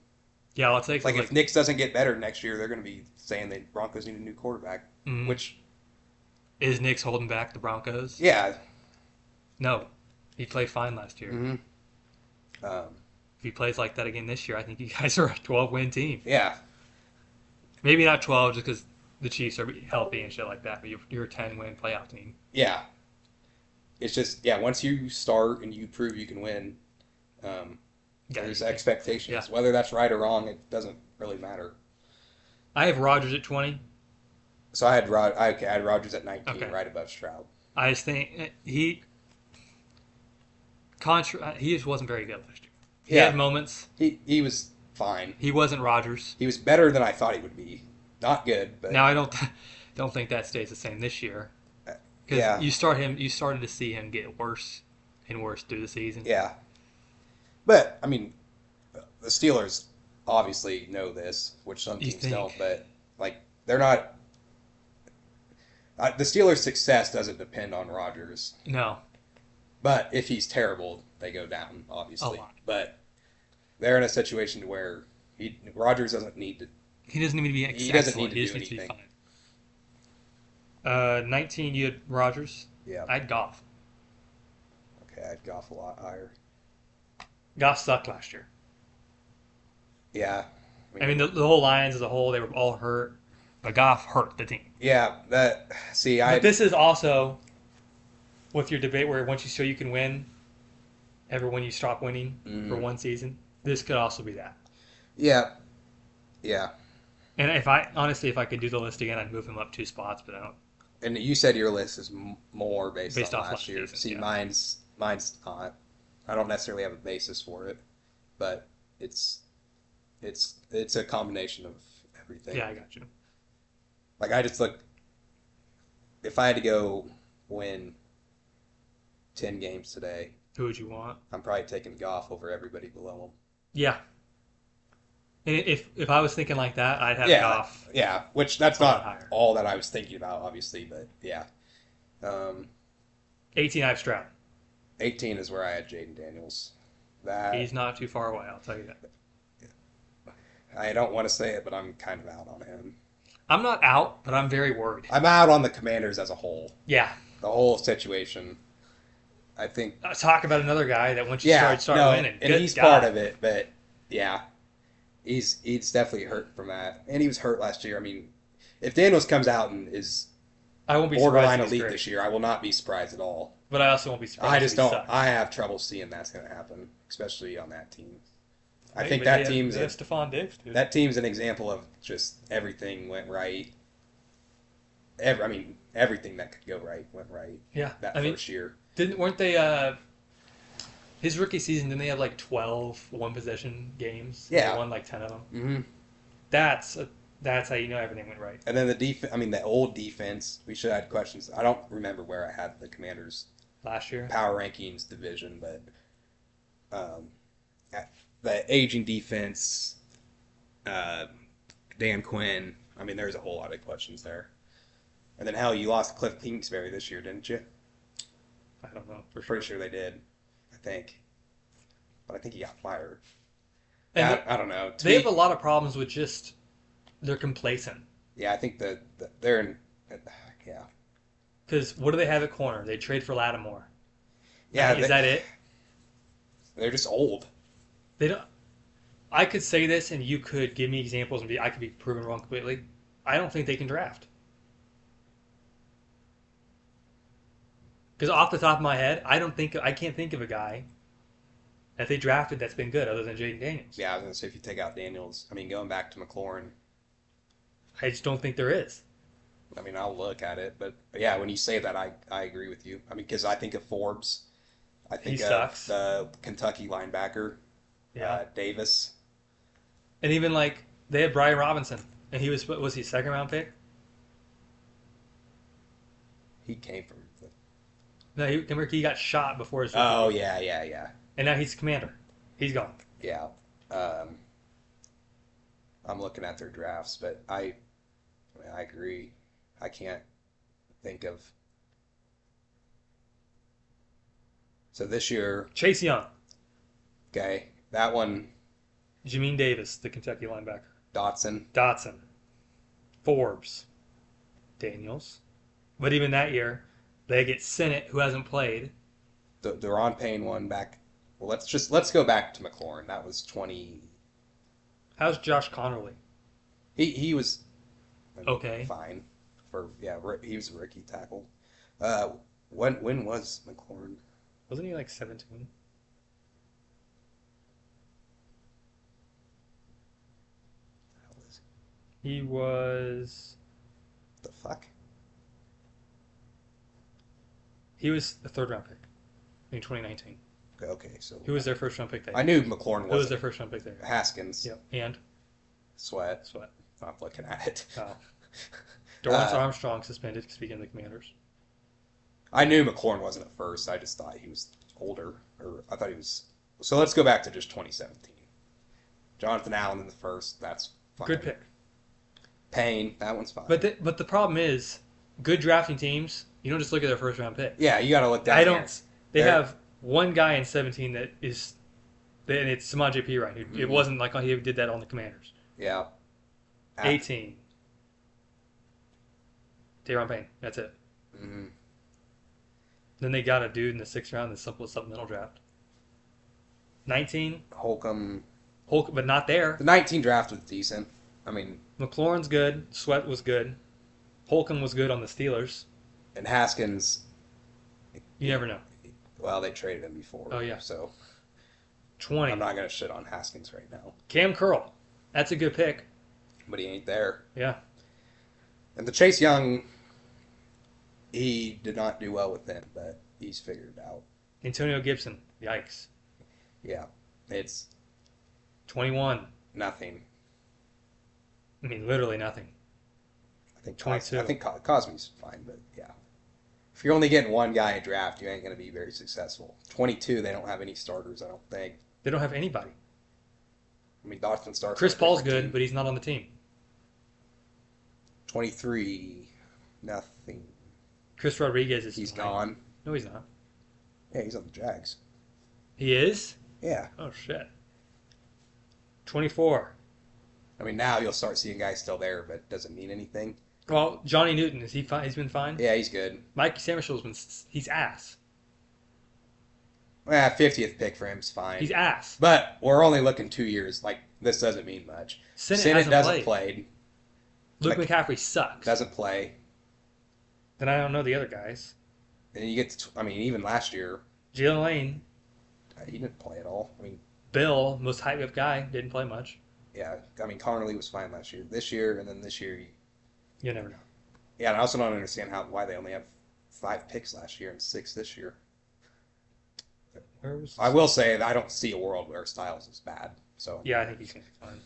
Yeah, I'll take Like if like Knicks doesn't get better next year, they're going to be saying the Broncos need a new quarterback. mm, Which, is Nick's holding back the Broncos? yeah, No, he played fine last year. hmm um, If he plays like that again this year, I think you guys are a 12-win team. yeah, Maybe not 12 just because the Chiefs are healthy and shit like that, but you're a 10-win playoff team. yeah. It's just yeah. Once you start and you prove you can win, um, Yeah, there's expectations. yeah. Whether that's right or wrong, it doesn't really matter. I have Rodgers at 20. So I had Rodgers at 19, Okay. right above Stroud. I just think he just wasn't very good last year. He Yeah, had moments. he was fine. He wasn't Rodgers. He was better than I thought he would be. Not good, but Now I don't think that stays the same this year because yeah, you started to see him get worse and worse through the season. yeah. But I mean, the Steelers obviously know this, which some You teams don't. think? But like, they're not. The Steelers' success doesn't depend on Rodgers. No, But if he's terrible, they go down, a obviously. lot. But they're in a situation where Rodgers doesn't need to. He doesn't need to be He doesn't excellent. need to He do just needs to be anything. fine. 19, you had Rodgers. Yeah. I had Goff. Okay, I'd Goff a lot higher. Goff sucked last year. Yeah. I mean, the whole Lions as a whole, they were all hurt, but Goff hurt the team. Yeah. That. See, But this is also with your debate where once you show you can win, ever when you stop winning for Mhm. one season, this could also be that. Yeah. Yeah. And if I could do the list again, I'd move him up 2 spots, but I don't. And you said your list is more based Based on off last last year. season, See, yeah. mine's not. I don't necessarily have a basis for it, but it's a combination of everything. Yeah, I got you. Like I just look. If I had to go win 10 games today, Who would you want? I'm probably taking Goff over everybody below him. Yeah. And if I was thinking like that, I'd have Yeah, Goff yeah. Which that's a lot not higher. all that I was thinking about, obviously, but yeah. 18. I have Stroud. 18 is where I had Jaden Daniels. That He's not too far away. I'll tell you that. I don't want to say it, but I'm kind of out on him. I'm not out, but I'm very worried. I'm out on the Commanders as a whole. Yeah. The whole situation. I think. Talk about another guy that once you Yeah, start no, winning, and good he's guy. part of it, but yeah, he's definitely hurt from that, and he was hurt last year. I mean, if Daniels comes out and is I won't be borderline surprised if he's elite great, this year, I will not be surprised at all. but I also won't be surprised. I if just he don't. sucks. I have trouble seeing that's going to happen, especially on that team. I Hey, think but that they have- team's they have Stephon Diggs, dude. that team's an example of just everything went right. I mean, everything that could go right went right yeah. that I mean, first year. weren't they? His rookie season, didn't they have like 12 one-possession games? Yeah. They won like 10 of them. Mm-hmm. That's how you know everything went right. And then the defense. I mean, the old defense. We should have had questions. I don't remember where I had the Commanders' Last year, power rankings division, but the aging defense, Dan Quinn. I mean, there's a whole lot of questions there. And then hell, you lost Cliff Kingsbury this year, didn't you? I don't know for sure. Pretty sure they did. I think, but I think he got fired. And I don't know. To they have me, a lot of problems with just they're complacent. yeah, I think they're in. Yeah, Because what do they have at corner? They trade for Lattimore. yeah, Is that it? they're just old. They don't. I could say this, and you could give me examples, and I could be proven wrong completely. I don't think they can draft. Because off the top of my head, I can't think of a guy that they drafted that's been good other than Jaden Daniels. Yeah, I was gonna say if you take out Daniels, I mean, going back to McLaurin, I just don't think there is. I mean, I'll look at it, but yeah, when you say that, I agree with you. I mean, because I think of Forbes, I He think of sucks. the Kentucky linebacker Yeah, Davis. and even like they had Brian Robinson, and he was he second round pick? He came from. No, remember he got shot before his rookie Oh year. yeah, yeah, yeah, And now he's commander. He's gone. yeah. Um, I'm looking at their drafts, but I mean, I agree. I can't think of. So this year, Chase Young, okay, that one Jamin Davis, the Kentucky linebacker, Dotson. Dotson, Forbes, Daniels. But even that year, they get Sennett, who hasn't played. The Deron Payne one back. Well, let's go back to McLaurin. That was 20. How's Josh Connerly? He was I mean, Okay. fine for yeah. He was a rookie tackle. Uh, when was McLaurin? Wasn't he like 17? How was He was. the fuck? He was a third round pick in 2019. Okay, so Who was their first round pick that I year? knew McLaurin Who was their wasn't first round pick that year? Haskins. Yep. And Sweat. Sweat. I'm looking at it. Oh. Dorrance Uh, Armstrong suspended, speaking of the Commanders. I knew McLaurin wasn't at first. I just thought he was older, or I thought he was. So let's go back to just 2017. Jonathan Allen in the first. That's fine. Good pick. Payne. That one's fine. But the problem is, good drafting teams, you don't just look at their first round pick. yeah, you got to look down I here. don't. They They're- have one guy in 17 that is, and it's Samaj P. Right. It Mhm. wasn't like he did that on the Commanders. Yeah. 18. Daron Payne. That's it. Mm-hmm. Then they got a dude in the sixth round in the simple supplemental draft. 19. Holcomb. Hulk, but not there. The 19 draft was decent. I mean, McLaurin's good. Sweat was good. Holcomb was good on the Steelers. and Haskins. You never know. Well, they traded him before. Oh, yeah. So 20. I'm not gonna shit on Haskins right now, Cam Curl. That's a good pick. but he ain't there. Yeah. And the Chase Young, he did not do well with them, but he's figured it out. Antonio Gibson. Yikes. Yeah, it's 21. nothing. I mean, literally nothing. I think 22. I think Cosme's fine, but yeah. If you're only getting one guy a draft, you ain't going to be very successful. 22, they don't have any starters, I don't think. They don't have anybody. I mean, Dotson starts. Chris on a Paul's different good, team. but he's not on the team. 23, nothing. Chris Rodriguez is He's fine. gone. No, he's not. Yeah, he's on the Jags. He is? Yeah. Oh, shit. 24. I mean, now you'll start seeing guys still there, but it doesn't mean anything. Well, Johnny Newton, is he fine? He's been fine? Yeah, he's good. Mike Samuel's been, he's ass. Yeah, 50th pick for him's fine. He's ass. But we're only looking 2 years. Like, this doesn't mean much. Sennett doesn't play. Luke like- McCaffrey sucks. Doesn't play. Then I don't know the other guys. And you get to, I mean, even last year, Jalen Lane, he didn't play at all. I mean, Bill, most hyped up guy, didn't play much. yeah, I mean, Connerly was fine last year. This year, and then this year, You never know. yeah, and I also don't understand why they only have 5 picks last year and 6 this year. Where was I will say that I don't see a world where Styles is bad. So Yeah, I think he's going to be fine.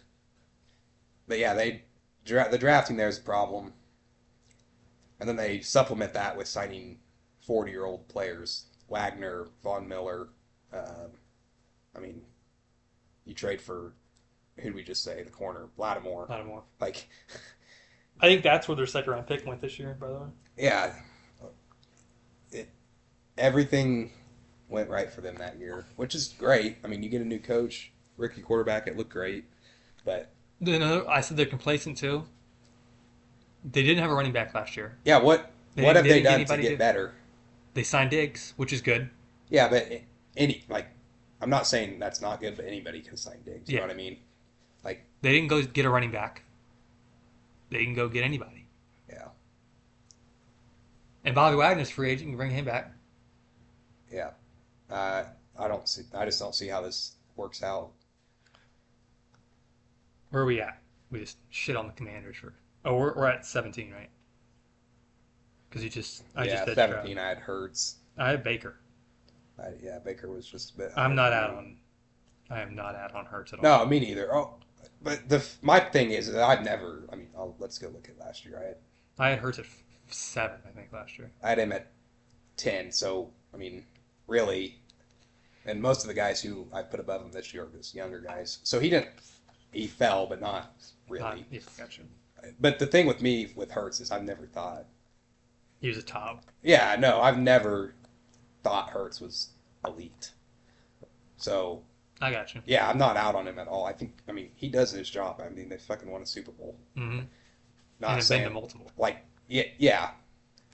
but yeah, the drafting there is a problem, and then they supplement that with signing 40-year-old players, Wagner, Von Miller. I mean, you trade for who did we just say the corner Lattimore? Lattimore. Like, I think that's where their second round pick went this year, by the way. yeah, everything went right for them that year, which is great. I mean, you get a new coach. rookie quarterback. It looked great, but I said they're complacent too. They didn't have a running back last year. yeah, what have They they didn't get done to anybody get to. better? They signed Diggs, which is good. Yeah, but any like, I'm not saying that's not good, but anybody can sign Diggs. You know Yeah, what I mean? Like, they didn't go get a running back. They can go get anybody. yeah, And Bobby Wagner's free agent. You can bring him back. yeah. Uh, I don't see. I just don't see how this works out. Where are we at? We just shit on the Commanders for. Oh, we're at 17, right? Because I just Yeah, said 17. I had Hurts. I have Baker. Yeah, Baker was just a bit I'm higher not for out me. on. I am not out on Hurts at all. No, me neither. Oh, but my thing is that I've never. I mean, let's go look at last year. I had Hurts at 7, I think, last year. I had him at 10. So I mean, really, and most of the guys who I put above him this year are just younger guys. So he didn't. He fell, but not really. Yeah, gotcha. But the thing with me with Hurts is I've never thought. He was a top. Yeah, no, I've never thought Hurts was elite. So I got you. yeah, I'm not out on him at all. I mean, he does his job. I mean, they fucking won a Super Bowl. Mm-hmm. Not And have saying been to multiple. like yeah,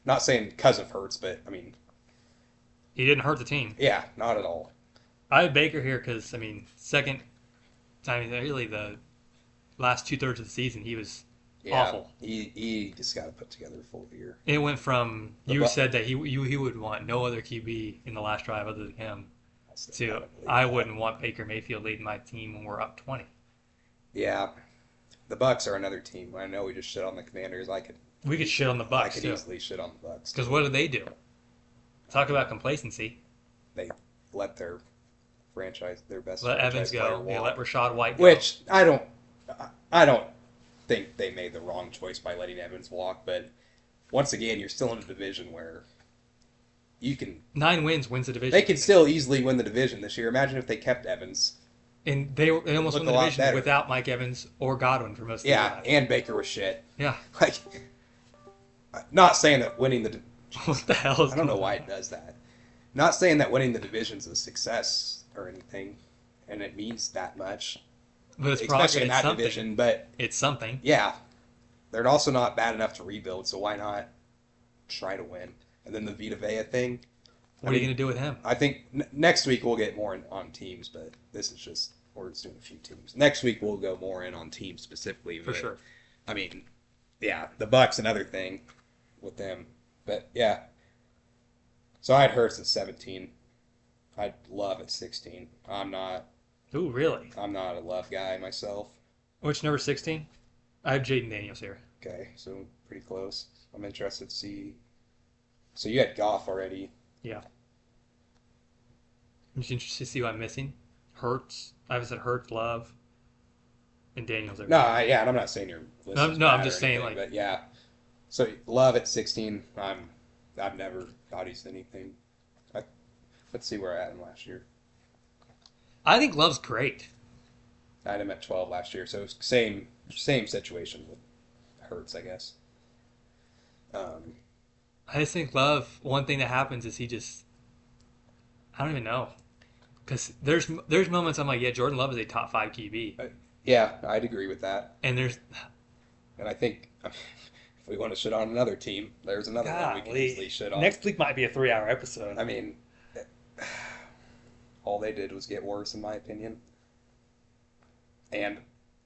not saying because of Hurts, but I mean, He didn't hurt the team. yeah, not at all. I had Baker here because, I mean, second time, really the last 2/3 of the season, he was Yeah, awful. he just got to put together a full year. It went from The you Bu- said that he would want no other QB in the last drive other than him I to don't believe I that. wouldn't want Baker Mayfield leading my team when we're up 20. Yeah, the Bucks are another team. I know we just shit on the Commanders. We could shit on the I Bucks could too, easily shit on the Bucks. because what do? Talk about complacency. They let their best Let franchise Evans player go. They walk. let Rashad White go. Which I don't think they made the wrong choice by letting Evans walk. But once again, you're still in a division where you can. 9 wins the division. They could still easily win the division this year. Imagine if they kept Evans. And they almost Look won the a lot division better. without Mike Evans or Godwin for most of the Yeah, year. and Baker was shit. Yeah. Like, not saying that winning the. What the hell is I don't know going why on? it does that. Not saying that winning the division's a success or anything, and it means that much, But it's especially in it's that something. division. But It's something. yeah, they're also not bad enough to rebuild, so why not try to win? And then the Vita Vea thing. What are you going to do with him? I think next week we'll get more on teams, but this is just we're just doing a few teams. Next week we'll go more in on teams specifically. For but, sure. I mean, yeah, the Bucks another thing with them, but yeah. So I had Hurts at 17. I'd Love at 16. Ooh, really? I'm not a Love guy myself. Which number 16? I have Jaden Daniels here. Okay, so pretty close. I'm interested to see. So you had Goff already. Yeah. I'm just interested to see what I'm missing. Hurts. I haven't said Hurts, Love, and Daniels. No, yeah, and I'm not saying your list No, is no, I'm bad or just saying, anything, like- but yeah. So Love at 16. I've never thought he's anything. Let's see where I had him last year. I think Love's great. I had him at 12 last year, so same situation with Hurts, I guess. I just think Love, one thing that happens is I don't even know. Because there's moments I'm like, yeah, Jordan Love is a top 5 QB. Yeah, I'd agree with that. And there's, And I think if we want to shit on another team, there's another one we can easily golly, shit on. next week might be a 3-hour episode. I mean, all they did was get worse, in my opinion. And,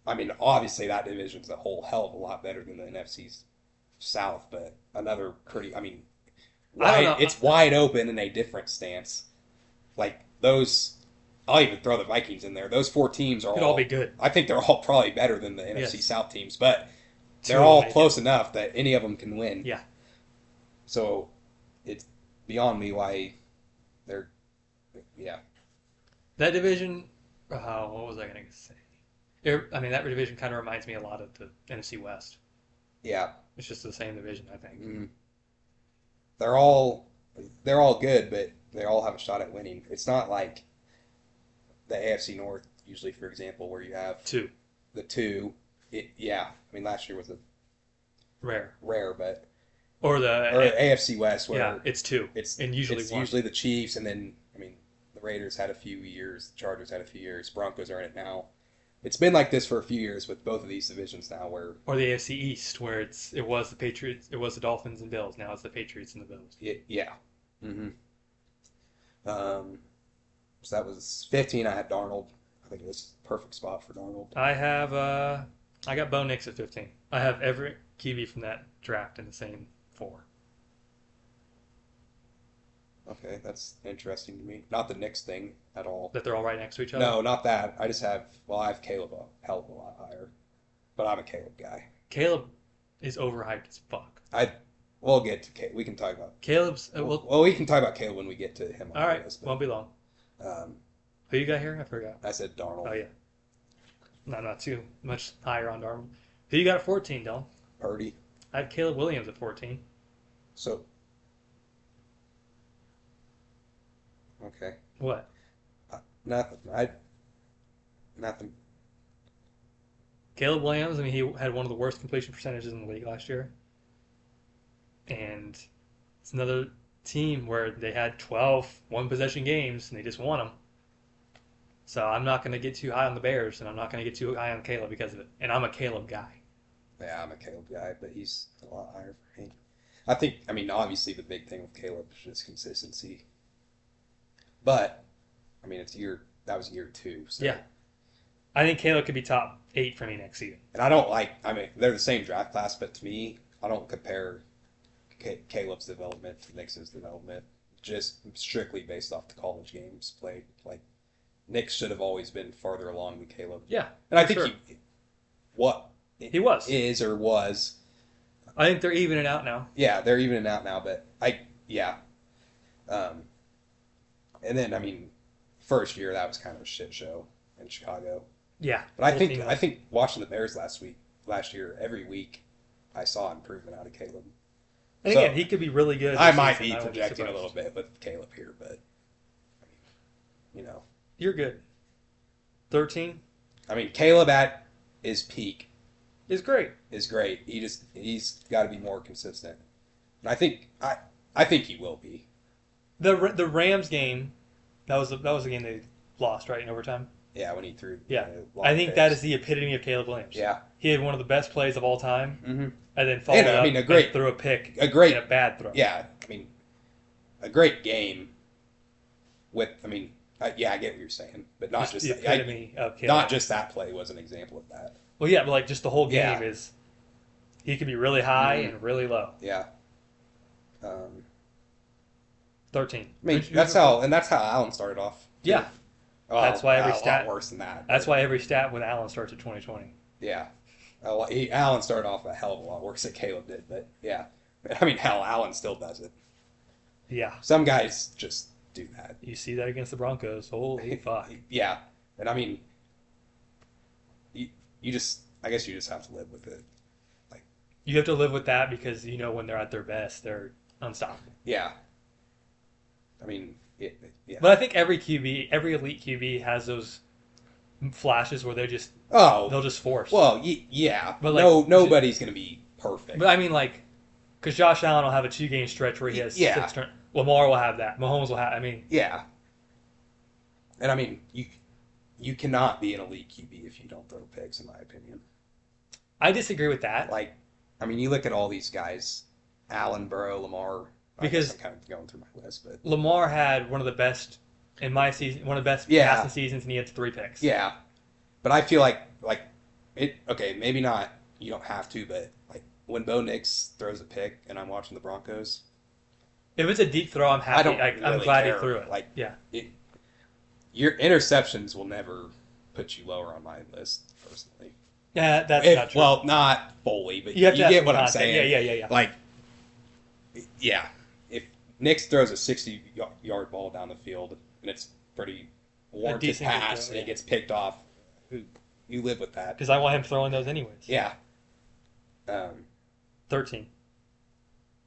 I mean, obviously that division's a whole hell of a lot better than the NFC's South, but another pretty, I mean, I don't know. it's wide open in a different stance. Like, I'll even throw the Vikings in there. Those 4 teams are Could all be good. I think they're all probably better than the NFC Yes. South teams, but Two they're will all make it. close enough that any of them can win. Yeah. So it's beyond me why they're, yeah. That division, what was I going to say? I mean, that division kind of reminds me a lot of the NFC West. Yeah. It's just the same division, I think. Mm. They're all good, but they all have a shot at winning. It's not like the AFC North, usually, for example, where you have 2. the 2. Yeah. I mean, last year was a Rare. rare, but Or or the, AFC West where yeah, it's 2. it's and usually it's one. usually the Chiefs, and then I mean the Raiders had a few years, the Chargers had a few years, Broncos are in it now. It's been like this for a few years with both of these divisions now, where Or the AFC East, where it was the Patriots, it was the Dolphins and Bills. Now it's the Patriots and the Bills. yeah. hmm Um, so that was 15. I had Darnold. I think it was a perfect spot for Darnold. I got Bo Nix at 15. I have every QB from that draft in the same 4. Okay, that's interesting to me. Not the Knicks thing at all. That they're all right next to each other. No, not that. I just have, well, I have Caleb a hell of a lot higher, but I'm a Caleb guy. Caleb is overhyped as fuck. We'll get to Caleb. We can talk about. Caleb's Well, we can talk about Caleb when we get to him. all right. List, Won't be long. um, Who you got here? I forgot. I said Darnold. Oh yeah. No, not too much higher on Darnold. Who you got at 14, Dylan? Purdy. I had Caleb Williams at 14. So, okay. What? Nothing. Nothing. Caleb Williams, I mean, he had one of the worst completion percentages in the league last year. And it's another team where they had 12 one-possession games, and they just won them. So I'm not going to get too high on the Bears, and I'm not going to get too high on Caleb because of it. And I'm a Caleb guy. Yeah, I'm a Caleb guy, but he's a lot higher for me. I think, I mean, obviously the big thing with Caleb is just consistency. But, I mean, that was year 2. So. Yeah. I think Caleb could be top 8 for me next season. And I don't I mean, they're the same draft class, but to me, I don't compare Caleb's development to Nix's development just strictly based off the college games played. Like, Nix should have always been farther along than Caleb. Yeah. And I think sure. he was. Is or was. I think they're evening out now. Yeah, they're evening out now, but yeah. And then, I mean, first year, that was kind of a shit show in Chicago. Yeah. But I think watching the Bears last year, every week, I saw improvement out of Caleb. And so, again, he could be really good. I might be projecting a little bit with Caleb here, but I mean, you're good. 13 I mean, Caleb at his peak is great. He's got to be more consistent. And I think he will be. The Rams game, that was the game they lost, right, in overtime. Yeah, when he threw. Yeah, I think that is the epitome of Caleb Williams. Yeah, he had one of the best plays of all time, and then followed up and threw a pick, a bad throw. Yeah, I mean, a great game. I get what you're saying, but not just the epitome of Caleb. Not just that play was an example of that. Well, yeah, but like just the whole game is, he could be really high and really low. Yeah. 13. I mean, that's how Allen started off. Yeah. Well, that's why every stat a lot worse than that. That's why every stat with Allen starts at 2020. Yeah. Allen started off a hell of a lot worse than Caleb did, but yeah. I mean, hell, Allen still does it. Yeah. Some guys just do that. You see that against the Broncos. Holy fuck. Yeah. And I mean, I guess you just have to live with it. Like, you have to live with that because when they're at their best, they're unstoppable. Yeah. I mean, yeah. But I think every elite QB has those flashes where they'll just force. Well, yeah. But nobody's going to be perfect. But I mean, because Josh Allen will have a 2-game stretch where he has 6 turns. Lamar will have that. Mahomes will have. I mean, yeah. And I mean, you cannot be an elite QB if you don't throw picks, in my opinion. I disagree with that. You look at all these guys, Allen, Burrow, Lamar. Because I'm kind of going through my list, but Lamar had one of the best in my season, one of the best passing seasons, and he had 3 picks. Yeah, but I feel like it. Okay, maybe not. You don't have to, but when Bo Nix throws a pick, and I'm watching the Broncos. If it's a deep throw, I'm happy. I'm glad he threw it. Your interceptions will never put you lower on my list, personally. Yeah, that's not true. Well, not fully, but you get what I'm saying. Yeah. Yeah. If Nix throws a 60-yard ball down the field, and it's pretty warranted pass, and it gets picked off, you live with that. Because I want him throwing those anyways. Yeah. 13.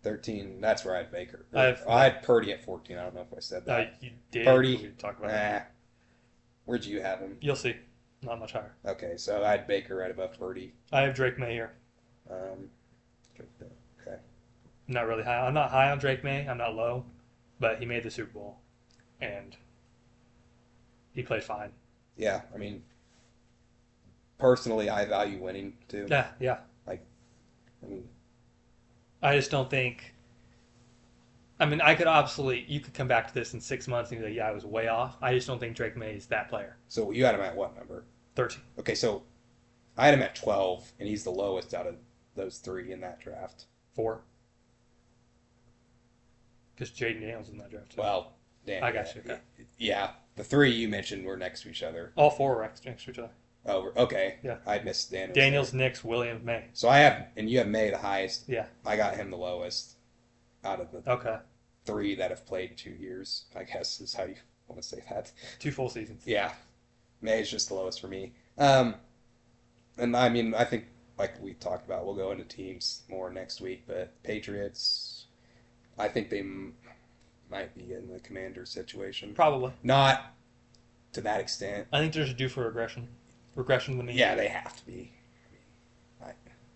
13, that's where I had Baker. I had Purdy at 14. I don't know if I said that. You did. Purdy. Talk about that. Where'd you have him? You'll see. Not much higher. Okay, so I had Baker right above Purdy. I have Drake May here. Okay. Not really high. I'm not high on Drake May. I'm not low. But he made the Super Bowl. And He played fine. Yeah, I mean, personally, I value winning too. Yeah, yeah. Like, I mean, I just don't think. I mean, I could absolutely. You could come back to this in 6 months and be like, "Yeah, I was way off." I just don't think Drake May is that player. so you had him at what number? 13, Okay, so I had him at 12, and he's the lowest out of those three in that draft. 4, because Jaden Daniels is in that draft too. Well, damn. I got you. Okay. Yeah, the three you mentioned were next to each other. All 4 were next to each other. Oh, okay. Yeah. I missed Daniels. Daniels, Nix, Williams, May. So I have, and you have May the highest. Yeah. I got him the lowest out of the Okay. three that have played 2 years, I guess is how you want to say that. 2 full seasons. Yeah. May is just the lowest for me. And I mean, I think, like we talked about, we'll go into teams more next week, but Patriots, I think they might be in the Commander situation. Probably. Not to that extent. I think there's a due for regression. Regression to the mean. Yeah, they have to be.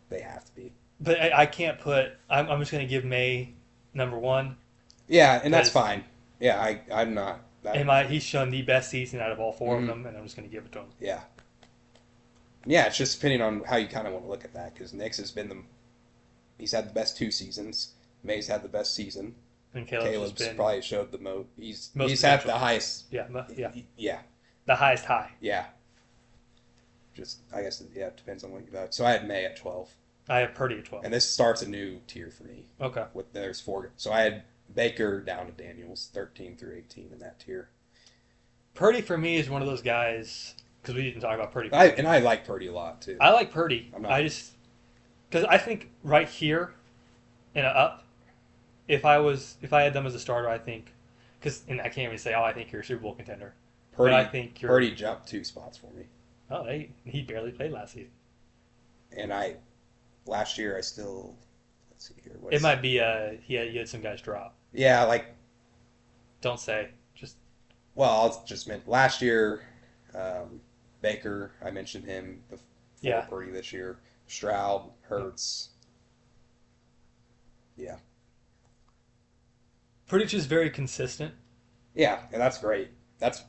They have to be. But I can't put. I'm just going to give May number 1. Yeah, and that's Because- fine. Yeah, I'm not. He's shown the best season out of all 4 Mhm. of them, and I'm just going to give it to him. Yeah. Yeah, it's just depending on how you kind of want to look at that, because Nick's has been he's had the best 2 seasons. May's had the best season. And Caleb's has been probably showed the most. He's Most had potential. the highest. yeah Yeah, the highest high. yeah. Just I guess it depends on what you got. So I had May at 12, I have Purdy at 12. and this starts a new tier for me. Okay. With there's 4, so I had Baker down to Daniels, 13 through 18 in that tier. Purdy for me is one of those guys because we didn't talk about Purdy. I like Purdy a lot too. I like Purdy. I'm not- I just because I think right here in a up, if I had them as a starter, I think and I can't even say I think you're a Super Bowl contender. Purdy, But I think you're Purdy jumped 2 spots for me, he barely played last season. and last year I still let's see here. It might be you had some guys drop. Yeah, like Don't say just well, I'll just mention last year. Baker, I mentioned him before Yeah. Purdy this year. Stroud, Hurts. Yeah. Purdy's just very consistent. Yeah, and that's great.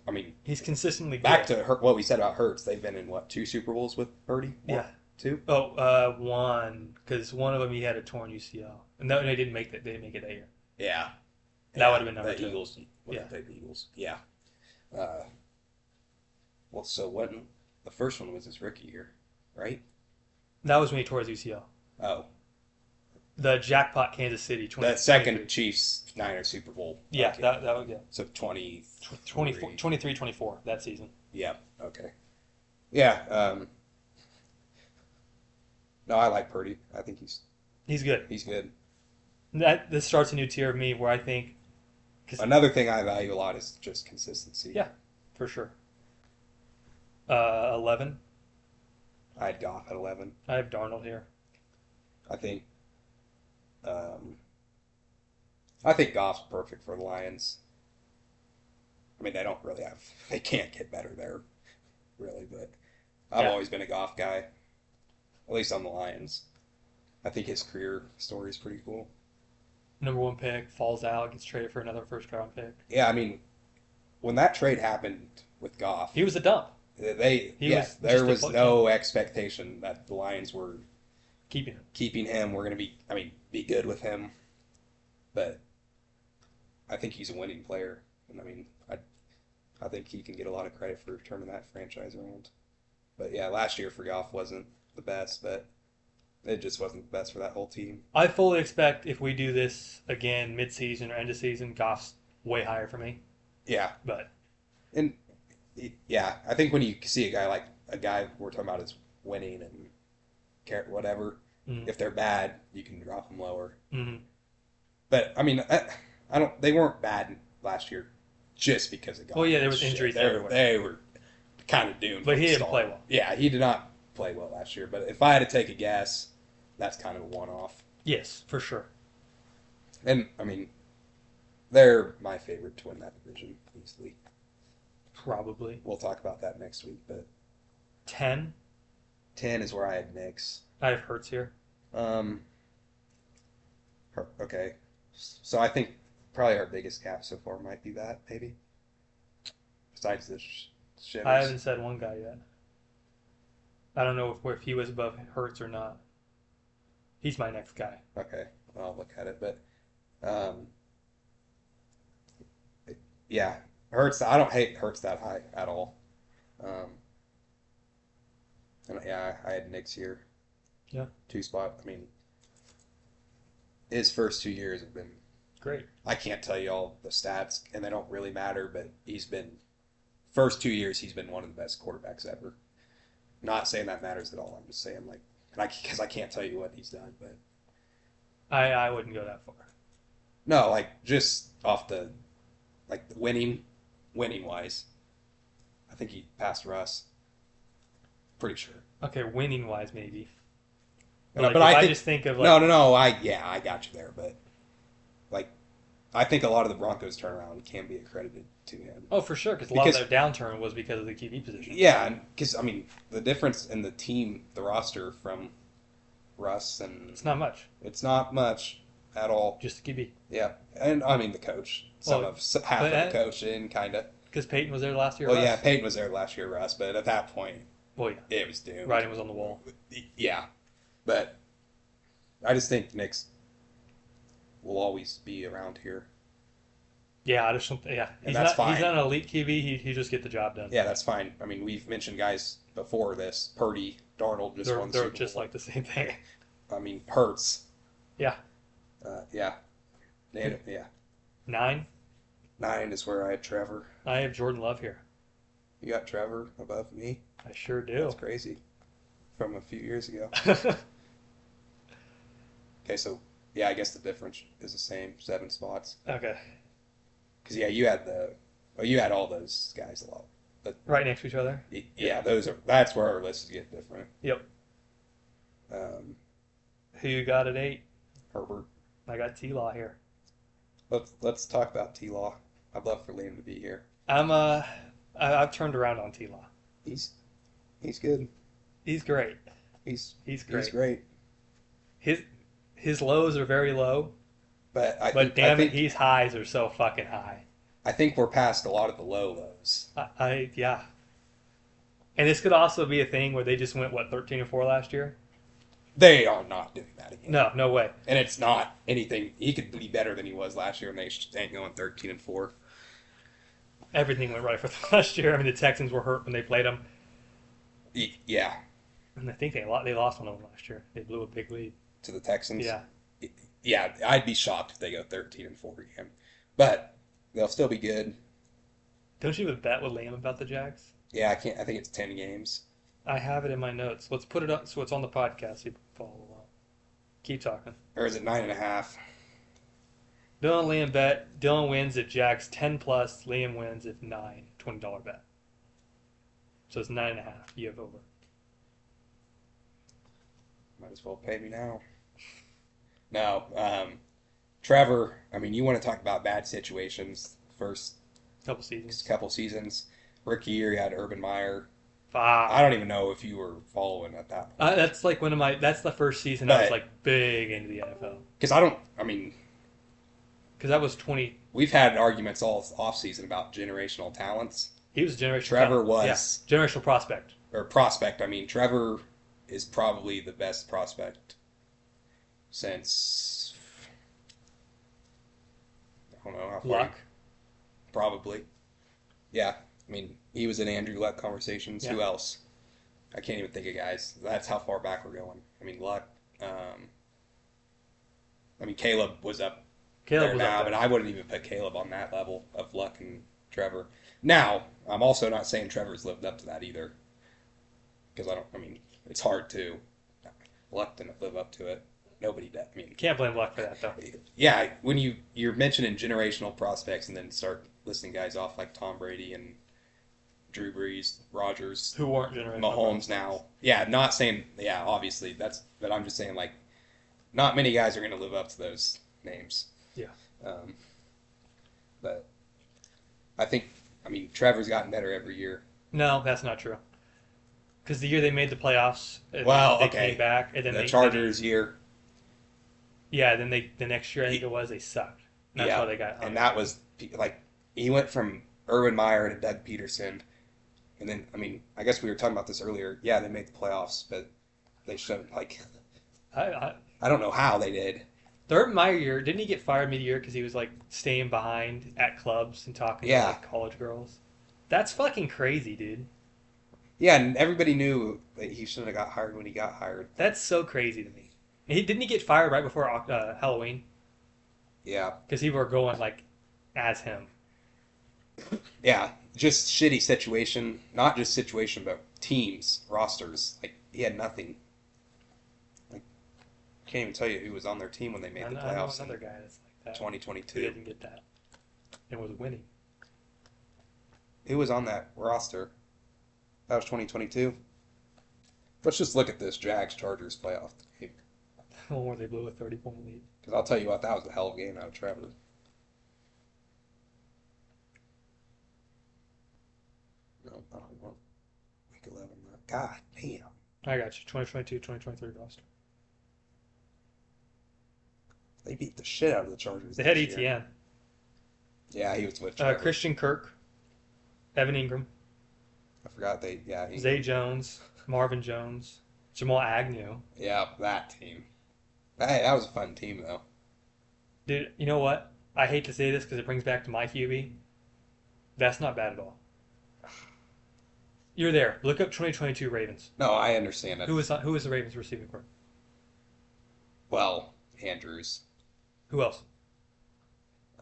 I mean, He's consistently back good. to what we said about Hurts. They've been in, 2 Super Bowls with Purdy? Yeah. 2? Oh, one because one of them he had a torn UCL. And no, they didn't make that. They didn't make it that year. Yeah. That would have been number the 2. Eagles. Yeah. The Eagles. Yeah. Well, so what? The first one was his rookie year, right? That was when he tore his UCL. Oh, The jackpot Kansas City 20. that second Chiefs Niners Super Bowl. Yeah, Okay. that was yeah. So 20. 23, 24 that season. Yeah. Okay. Yeah. No, I like Purdy. I think He's good. he's good. This starts a new tier of me where I think Another thing I value a lot is just consistency. Yeah. for sure. 11. I had Goff at 11. I have Darnold here. I think. I think Goff's perfect for the Lions. I mean, they can't get better there, really. But I've Yeah. always been a Goff guy, at least on the Lions. I think his career story is pretty cool. Number 1 pick falls out, gets traded for another first round pick. Yeah, I mean, when that trade happened with Goff, He was a dump. there just was a no expectation that the Lions were Keeping him. keeping him. We're going to be good with him. But I think he's a winning player. And I mean, I think he can get a lot of credit for turning that franchise around. But yeah, last year for Goff wasn't the best, but it just wasn't the best for that whole team. I fully expect if we do this again mid-season or end of season, Goff's way higher for me. Yeah. But And yeah, I think when you see a guy we're talking about is winning and whatever, if they're bad, you can drop them lower. mm-hmm. But I mean, I don't. They weren't bad last year, just because of Goff. Well, yeah, there was injuries everywhere. They were kind of doomed. But from he the didn't start. play well. Yeah, he did not play well last year. But if I had to take a guess, that's kind of a one-off. Yes, for sure. And I mean, they're my favorite to win that division easily. Probably. We'll talk about that next week. But 10. 10 is where I had Knicks. I have Hurts here. Okay. So I think probably our biggest gap so far might be that, maybe. Besides this Shivers. I haven't said one guy yet. I don't know if he was above Hurts or not. He's my next guy. Okay, I'll look at it, but um, yeah, Hurts. I don't hate Hurts that high at all. Um, and yeah, I had Knicks here. Yeah. 2 spot. I mean, his first 2 years have been great. I can't tell you all the stats, and they don't really matter, but first 2 years, he's been one of the best quarterbacks ever. Not saying that matters at all. I'm just saying, because I can't tell you what he's done, but. I wouldn't go that far. No, just off the winning wise, I think he passed Russ. Pretty sure. Okay, winning wise maybe. But, I just think of no. I got you there, but I think a lot of the Broncos turnaround can be accredited to him. Oh, for sure, because a lot of their downturn was because of the QB position. Yeah, because the difference in the team, the roster from Russ and it's not much. It's not much at all. Just the QB. Yeah, and the coach. Half of the coach in kind of. Because Peyton was there last year. Well, yeah, Peyton was there last year, Russ, but at that point, it was doomed. Writing was on the wall. Yeah, but I just think Knicks will always be around here. Yeah, I just don't. Yeah, and that's fine. He's not an elite QB. He just get the job done. Yeah, that's fine. I mean, we've mentioned guys before this. Purdy, Darnold just won. They're just like the same thing. I mean, Hurts. Yeah. Yeah. Yeah. 9. 9 is where I had Trevor. I have Jordan Love here. You got Trevor above me? I sure do. That's crazy. From a few years ago. Okay, so yeah, I guess the difference is the same, 7 spots. Okay. Because you had all those guys a lot. But, right next to each other. Yeah, that's where our lists get different. Yep. Who you got at 8? Herbert. I got T-Law here. Let's talk about T-Law. I'd love for Liam to be here. I've turned around on T-Law. He's good. He's great. He's great. He's great. His lows are very low. But his highs are so fucking high. I think we're past a lot of the low lows. Yeah. And this could also be a thing where they just went 13-4 last year. They are not doing that again. No way. And it's not anything. He could be better than he was last year, and they ain't going 13-4. Everything went right for them last year. I mean, the Texans were hurt when they played them. Yeah. And I think they lost one of them last year. They blew a big lead to the Texans. Yeah. Yeah, I'd be shocked if they go 13-4 again, but they'll still be good. Don't you have a bet with Liam about the Jags? Yeah, I can't. I think it's 10 games. I have it in my notes. Let's put it up so it's on the podcast so you can follow along. Keep talking. Or is it 9.5? Dylan Liam bet. Dylan wins if Jags 10+. Liam wins if 9. $20 bet. So it's 9.5. You have over. Might as well pay me now. No, Trevor, I mean, you want to talk about bad situations. First couple seasons. Rookie year, you had Urban Meyer. Fuck. I don't even know if you were following at that point. That's like that's the first season I was like big into the NFL. Because that was 20. We've had arguments all offseason about generational talents. He was a generational Trevor was. Yeah, generational prospect. Or prospect. I mean, Trevor is probably the best prospect since, I don't know how far. Luck. Probably. Yeah. I mean, he was in Andrew Luck conversations. Yeah. Who else? I can't even think of guys. That's how far back we're going. I mean, Luck. Caleb was up there now, but I wouldn't even put Caleb on that level of Luck and Trevor. Now, I'm also not saying Trevor's lived up to that either. Because it's hard to. Luck didn't live up to it. Nobody did. Can't blame Luck for that, though. Yeah, when you're mentioning generational prospects and then start listing guys off like Tom Brady and Drew Brees, Rodgers, who weren't generational Mahomes now. Yeah, not saying. Yeah, obviously but I'm just saying not many guys are going to live up to those names. Yeah. But I think Trevor's gotten better every year. No, that's not true. Because the year they made the playoffs, they came back, and then the Chargers year. Yeah, then the next year I think it was they sucked. That's why they got. And that was he went from Urban Meyer to Doug Peterson, And then, I mean, I guess we were talking about this earlier. Yeah, they made the playoffs, but they shouldn't. Like, I I don't know how they did. Urban Meyer year, didn't he get fired mid-year because he was like staying behind at clubs and talking to Yeah, like college girls? That's fucking crazy, dude. yeah, and everybody knew that he shouldn't have got hired when he got hired. That's so crazy to me. Didn't he get fired right before Halloween Yeah, because people were going like as him? yeah, just shitty situation. Not just situation, but teams, rosters. Like he had nothing. Like can't even tell you who was on their team when they made the I know playoffs in another guy that's like that who 2022. didn't get that and was winning. Who was on that roster? That was 2022. Let's just look at this Jags Chargers playoff game. The one where they blew a 30-point lead. Because I'll tell you what, that was a hell of a game out of Trevor. No, I don't want week 11. God damn. I got you. 2022, 2023 roster. They beat the shit out of the Chargers. They had this year. ETN. Yeah, he was with Trevor. Christian Kirk, Evan Ingram, I forgot they. Yeah, Zay Jones, Marvin Jones, Jamal Agnew. yeah, that team. That was a fun team though. Dude, you know what? I hate to say this because it brings back to my QB. That's not bad at all. You're there. Look up 2022 Ravens. No, I understand it. Who was the Ravens receiving corps? Well, Andrews, Who else?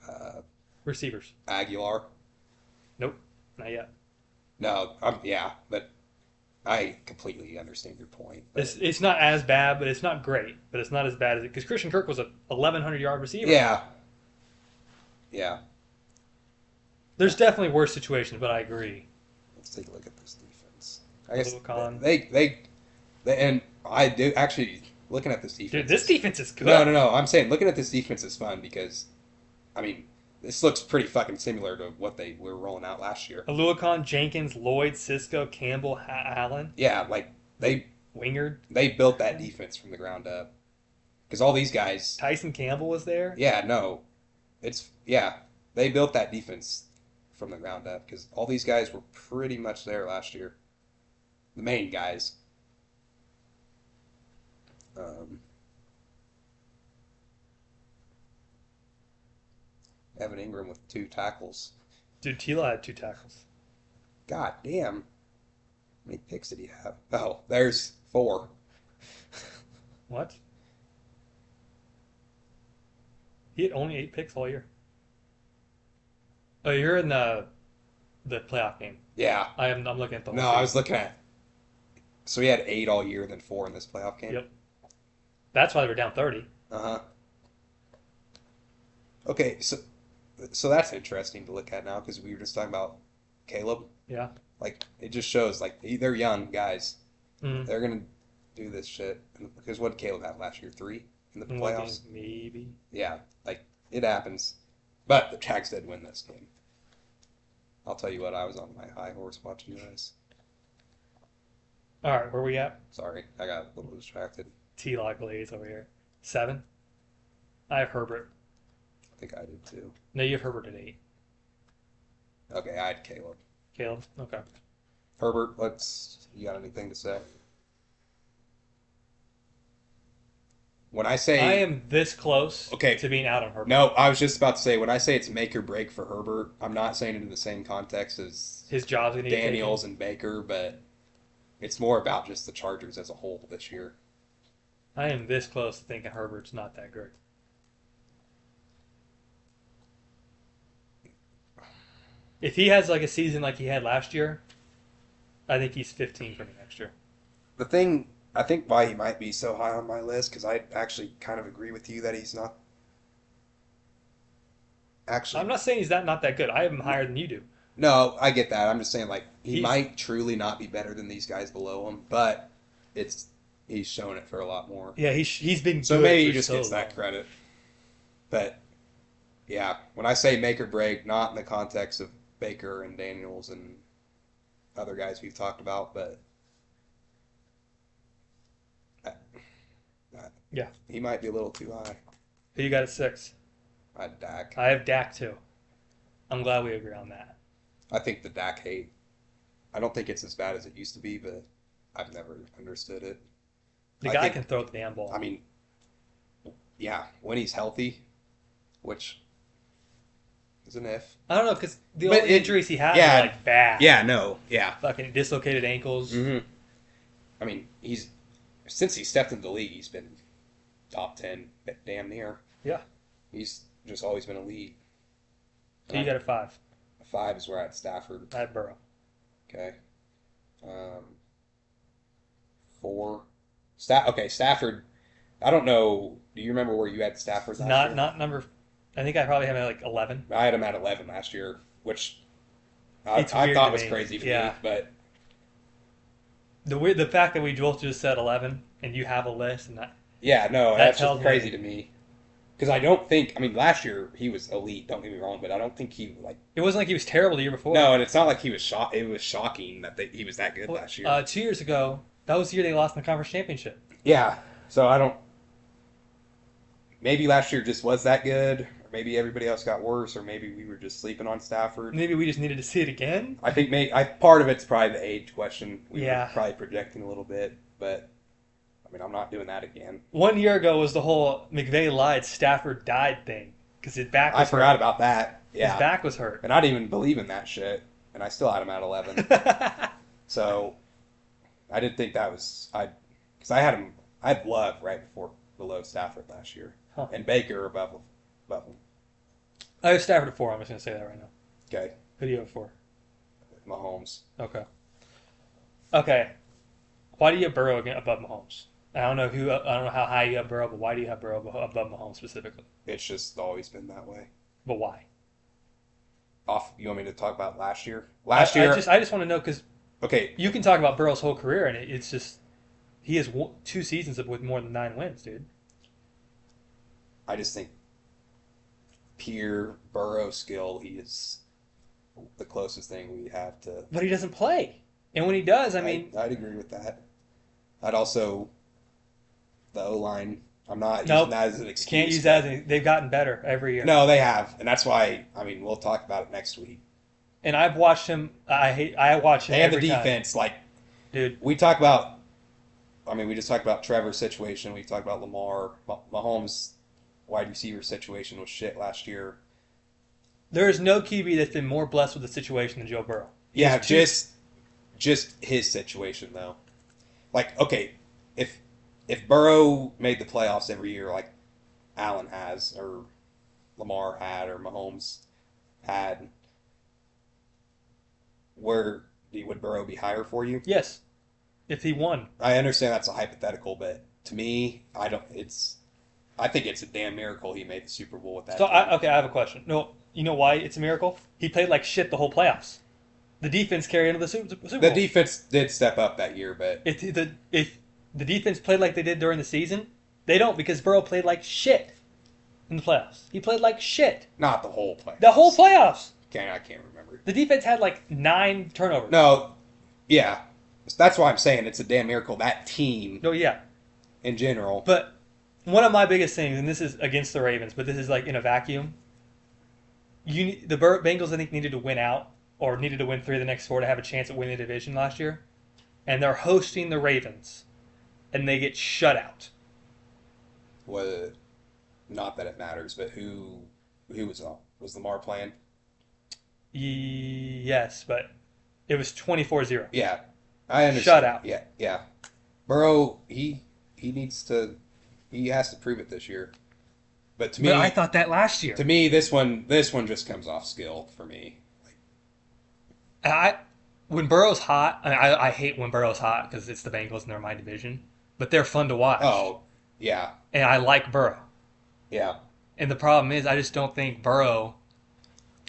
uh, Receivers. Aguilar. Nope, not yet. No, yeah, but I completely understand your point. It's not as bad, but it's not great. But it's not as bad as it because Christian Kirk was a 1,100-yard receiver. Yeah, yeah. There's definitely worse situations, but I agree. Let's take a look at this defense. I guess Lucan. they and I do actually looking at this defense. Dude, this defense is good. No. I'm saying looking at this defense is fun because, I mean, this looks pretty fucking similar to what they were rolling out last year. Aluakon, Jenkins, Lloyd, Cisco, Campbell, Allen, Yeah, like Wingard, they built that defense from the ground up because all these guys. Tyson Campbell was there. Yeah, no, they built that defense from the ground up because all these guys were pretty much there last year. The main guys. Evan Ingram with 2 tackles. Dude, Tila had 2 tackles. God damn. How many picks did he have? Oh, there's 4. What? He had only 8 picks all year. Oh, you're in the playoff game. Yeah. I'm looking at the whole No, season. I was looking at. So he had 8 all year, then 4 in this playoff game. Yep. That's why they were down 30. Uh-huh. Okay, so that's interesting to look at now because we were just talking about Caleb. Yeah. Like it just shows like they're young guys. Mm. They're gonna do this shit because what did Caleb have last year? 3 in the One game, playoffs. maybe. Yeah, like it happens. But the Jags did win this game. I'll tell you what, I was on my high horse watching this. All right, where we at? Sorry, I got a little distracted. T-Log Blaze over here. 7. I have Herbert. I think I did too. No, you have Herbert at 8. Okay, I had Caleb. Caleb? Okay. Herbert, you got anything to say? When I say I am this close Okay. to being out on Herbert. No, I was just about to say when I say it's make or break for Herbert, I'm not saying it in the same context as His job's going to get Daniels and Baker, but it's more about just the Chargers as a whole this year. I am this close to thinking Herbert's not that great. If he has like a season like he had last year, I think he's 15 for me next year. The thing I think why he might be so high on my list because I actually kind of agree with you that he's not. Actually, I'm not saying he's not that good. I have him higher than you do. no, I get that. I'm just saying like he He's- might truly not be better than these guys below him, but he's shown it for a lot more. Yeah, he's been So good maybe he for just so gets that long. credit. But yeah, when I say make or break, not in the context of Baker and Daniels and other guys we've talked about, but I, Yeah. he might be a little too high. Who you got at 6? I had Dak. I have Dak too. I'm glad we agree on that. I think the Dak hate I don't think it's as bad as it used to be, but I've never understood it. The I guy think, can throw the damn ball. I mean, yeah, when he's healthy, which is an if. I don't know because the But only injuries he has yeah, are like bad. yeah, no, yeah. Fucking dislocated ankles. I mean, since he stepped into the league, he's been top 10, damn near. Yeah. He's just always been a lead. So you got a 5. 5 is where I had Stafford. I had Burrow. Okay. 4. Okay, Stafford. I don't know. Do you remember where you had Stafford last year? Not number. I think I probably have him at like 11. I had him at 11 last year, which I It's weird thought to was me. crazy to Yeah. me. But The fact that we both just said 11 and you have a list and that yeah, no, That that's tells just crazy me- to me. Because I don't think. I mean, last year he was elite. Don't get me wrong, but I don't think he like. it wasn't like he was terrible the year before. No, and it's not like he was shocked. It was shocking that he was that good Well, last year. 2 years ago, that was the year they lost in the conference championship. Yeah. So I don't. Maybe last year just was that good, or maybe everybody else got worse, or maybe we were just sleeping on Stafford. Maybe we just needed to see it again. I think part of it's probably the age question. We Yeah. were probably projecting a little bit, but I mean, I'm not doing that again. 1 year ago was the whole McVay lied, Stafford died thing because his back was I forgot hurt. about that. Yeah. His back was hurt. And I didn't even believe in that shit, and I still had him at 11. So I didn't think that was because I had him. I had Love right below Stafford last year, Huh. and Baker above him. I have Stafford at 4. I'm just going to say that right now. Okay, Who do you have at 4? Mahomes. Okay. Okay. Why do you have Burrow above Mahomes? I don't know how high you have Burrow, but why do you have Burrow above Mahomes specifically? It's just always been that way. But why? You want me to talk about last year? I just want to know because Okay, you can talk about Burrow's whole career, and it's just he has 2 seasons with more than 9 wins, dude. I just think pure Burrow skill, he is the closest thing we have to. But he doesn't play, and when he does, I mean, I'd agree with that. I'd also the O line. I'm not Nope. using that as an excuse. can't use that. They've gotten better every year. No, they have, and that's why. I mean, we'll talk about it next week. And I've watched him. I watch him They have the every time. defense. Like Dude. we talk about. I mean, we just talked about Trevor's situation. We talked about Lamar, Mahomes' wide receiver situation was shit last year. There is no QB that's been more blessed with the situation than Joe Burrow. Yeah, He's just his situation though. Like, okay, if Burrow made the playoffs every year like Allen has, or Lamar had, or Mahomes had, would Burrow be higher for you? Yes, if he won. I understand that's a hypothetical, but to me, I think it's a damn miracle he made the Super Bowl with that. So team. I have a question. No, you know why it's a miracle? He played like shit the whole playoffs. The defense carried him to the Super Bowl. The defense did step up that year, but If the defense played like they did during the season, they don't because Burrow played like shit in the playoffs. He played like shit not the whole play. the whole playoffs. I can't remember. The defense had like 9 turnovers. No, yeah, that's why I'm saying it's a damn miracle. That team No, yeah. in general. But one of my biggest things, and this is against the Ravens, but this is like in a vacuum. The Bengals, I think, needed to win out or needed to win 3 of the next 4 to have a chance at winning the division last year. And they're hosting the Ravens, and they get shut out. Not that it matters, but who was Lamar playing? Yes, but it was 24-0. Yeah, I understand. Shutout. Yeah. Burrow, he has to prove it this year. But to me, But I thought that last year. to me, this one just comes off skill for me. When Burrow's hot, I hate when Burrow's hot because it's the Bengals and they're my division. But they're fun to watch. Oh, yeah, And I like Burrow. yeah. And the problem is, I just don't think Burrow.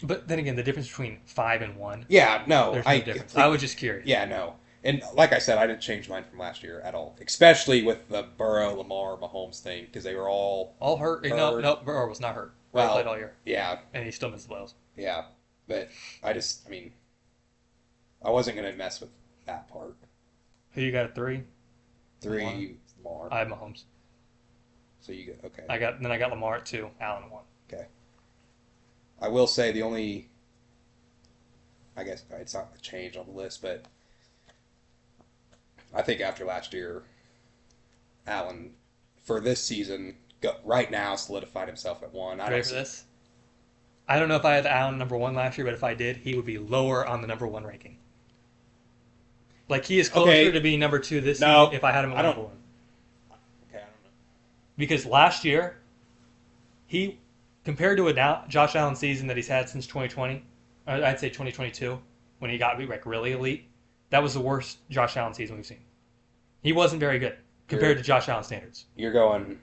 But then again, the difference between 5 and 1. Yeah, no, There's no difference. I was just curious. Yeah, no. And like I said, I didn't change mine from last year at all. Especially with the Burrow, Lamar, Mahomes thing, because they were all Hurt. No, Burrow was not hurt. Burrow Well, played all year, yeah, and he still missed the playoffs. yeah. But I wasn't gonna mess with that part. Who you got at 3? 3 Lamar. I have Mahomes. So you get okay. I got Lamar at 2, Allen at 1. Okay. I will say I guess it's not a change on the list, but I think after last year, Allen, for this season, right now solidified himself at one. I Ready don't for see. this? I don't know if I had Allen number one last year, but if I did, he would be lower on the number one ranking. Like he is closer Okay, to being number two this no, season if I had him at I don't. number one. Okay, I don't know. Because last year, he compared to a Josh Allen season that he's had since 2020, I'd say 2022 when he got like really elite. That was the worst Josh Allen season we've seen. He wasn't very good compared to Josh Allen standards. You're going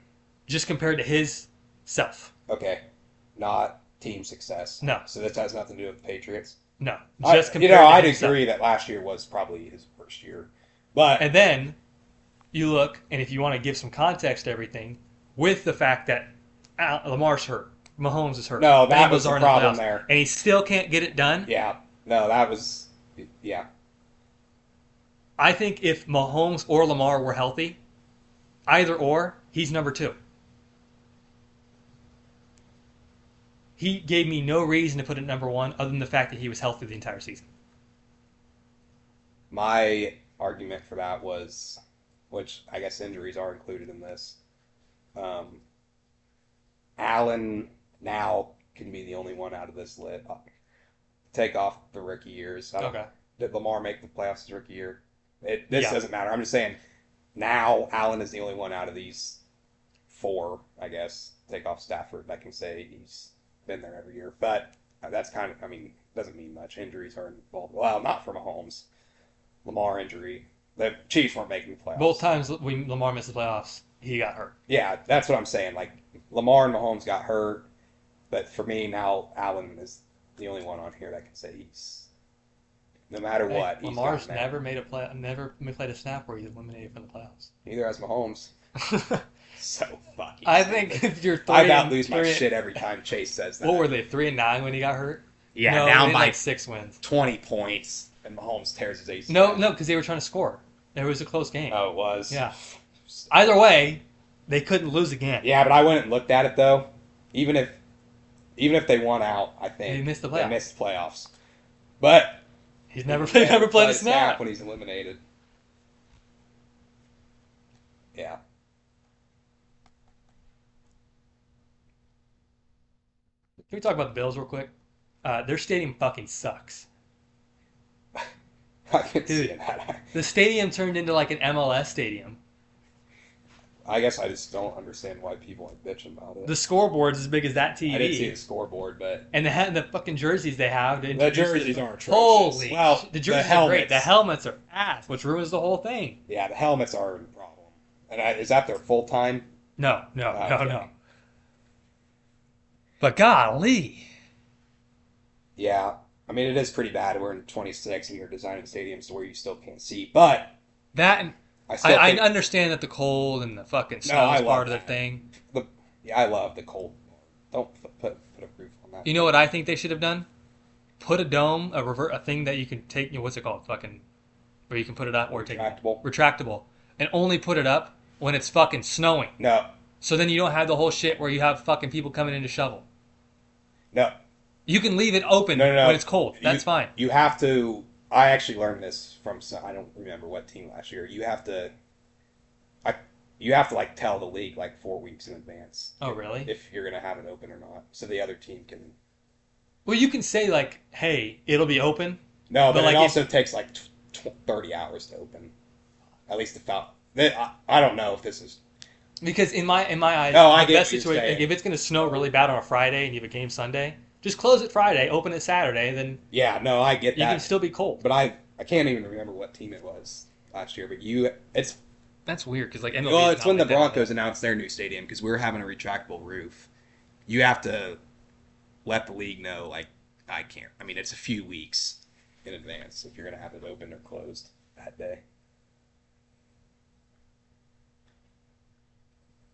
Just compared to his self. okay, not team success. No. So this has nothing to do with the Patriots. No, I, just compared to I'd himself. agree that last year was probably his worst year, but And then you look, and if you want to give some context to everything, with the fact that Lamar's hurt, Mahomes is hurt, no, that Bengals was the are in problem playoffs, there. and he still can't get it done. Yeah, no, that was yeah. I think if Mahomes or Lamar were healthy, either or, he's number two. He gave me no reason to put it number one other than the fact that he was healthy the entire season. My argument for that was, which I guess injuries are included in this. Allen now can be the only one out of this list. Take off the rookie years. Okay. Did Lamar make the playoffs his rookie year? This Yeah. doesn't matter. I'm just saying now Allen is the only one out of these four, I guess. Take off Stafford. I can say he's been there every year. But that's kind of, I mean, doesn't mean much. Injuries are involved. Well, not for Mahomes. Lamar injury. The Chiefs weren't making the playoffs. Both times when Lamar missed the playoffs, he got hurt. Yeah, that's what I'm saying. Like, Lamar and Mahomes got hurt. But for me, now Allen is the only one on here that can say he's, no matter what, he's Lamar's gotten there. never played a snap where he's eliminated from the playoffs. Neither has Mahomes. So fucking I stupid. think if you're I three, about and, lose my three- shit every time Chase says that. What were they, 3-9 when he got hurt? Yeah, no, down they had by like 6 wins. 20 points, and Mahomes tears his ACL. No, because they were trying to score. It was a close game. Oh, it was? Yeah. Either way, they couldn't lose again. Yeah, but I went and looked at it, though. Even if they won out, I think They missed the they playoffs. missed the playoffs. But He's never played a snap. when he's eliminated. Yeah. Can we talk about the Bills real quick? Their stadium fucking sucks. I can see Dude. that. The stadium turned into like an MLS stadium. I guess I just don't understand why people are bitching about it. The scoreboard's as big as that TV. I did see the scoreboard, but And the fucking jerseys they have. To the introduce jerseys it. aren't atrocious. Holy well, shit. The jerseys are helmets, great. The helmets are ass, which ruins the whole thing. Yeah, the helmets are a problem. And is that their full time? No. Okay. But golly. Yeah, I mean it is pretty bad. We're in 26 and you're designing stadiums to where you still can't see. But That and I still I think understand that the cold and the fucking snow I is love part of their that. thing. I love the cold. Don't put a roof on that. You know what I think they should have done? Put a dome, a thing that you can take. What's it called? Fucking, where you can put it up or take Retractable? retractable, and only put it up when it's fucking snowing. No, So then you don't have the whole shit where you have fucking people coming in to shovel. no, You can leave it open no. when it's cold. That's fine. You have to. I actually learned this from. I don't remember what team last year. You have to. You have to like tell the league like 4 weeks in advance. Oh, really? If you're gonna have it open or not, so the other team can. Well, you can say like, "Hey, it'll be open." No, but like, it also takes like 30 hours to open. At least the foul. I don't know if this is. Because in my eyes, Oh, I the get best what you're situation, saying. like, if it's going to snow really bad on a Friday and you have a game Sunday, just close it Friday, open it Saturday, then Yeah, no, I get you that. can still be cold. But I can't even remember what team it was last year. But it's That's weird because like MLB well, is it's not when the like that. Broncos announced their new stadium because we were having a retractable roof. You have to let the league know. Like I can't. I mean, it's a few weeks in advance if you're gonna have it open or closed that day.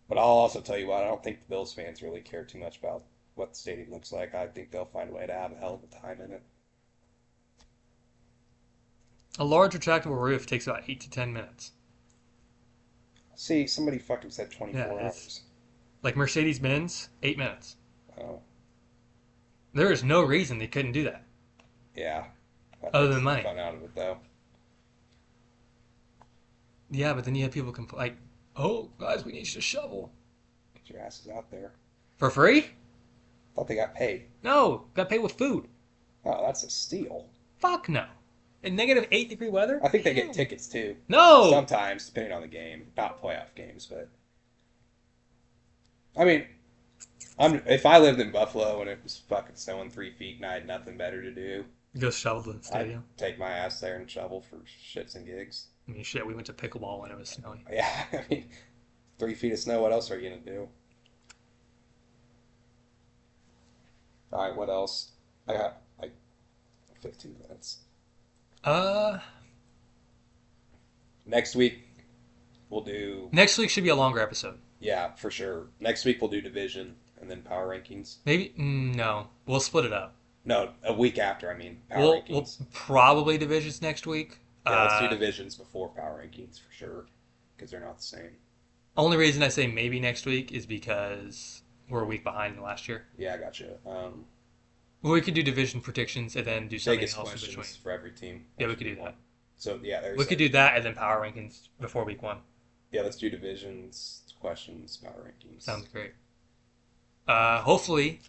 But I'll also tell you what, I don't think the Bills fans really care too much about what the stadium looks like. I think they'll find a way to have a hell of a time in it. A large retractable roof takes about 8 to 10 minutes. See, somebody fucking said 24 Yeah, hours. Like Mercedes-Benz, 8 minutes. Oh, There is no reason they couldn't do that. yeah. That Other takes than money. Fun out of it though. Yeah, but then you have people like, "Oh, guys, we need you to shovel Get your asses out there. for free." Thought they got paid. No, got paid with food. Oh, that's a steal. Fuck no. In -8-degree weather? I think they get Hell. tickets too. No. Sometimes, depending on the game, not playoff games, but I mean, if I lived in Buffalo and it was fucking snowing 3 feet and I had nothing better to do, Go shovel to the I'd stadium. take my ass there and shovel for shits and gigs. I mean, shit, we went to pickleball when it was snowy. Yeah, I mean, 3 feet of snow. What else are you gonna do? All right, what else? I got like 15 minutes. Uh, Next week we'll do, Next week should be a longer episode. yeah, for sure. Next week we'll do division and then power rankings. Maybe no. We'll split it up. No, a week after. I mean, power We'll rankings. probably divisions next week. Yeah, let's do divisions before power rankings for sure, because they're not the same. Only reason I say maybe next week is because we're a week behind last year. Yeah, I got you. Well, we could do division predictions and then do something Biggest else in between. questions for every team. Yeah, we could do that. So yeah, there's We could do that and then power rankings before week one. yeah. Let's do divisions, questions, power rankings. Sounds great. Hopefully,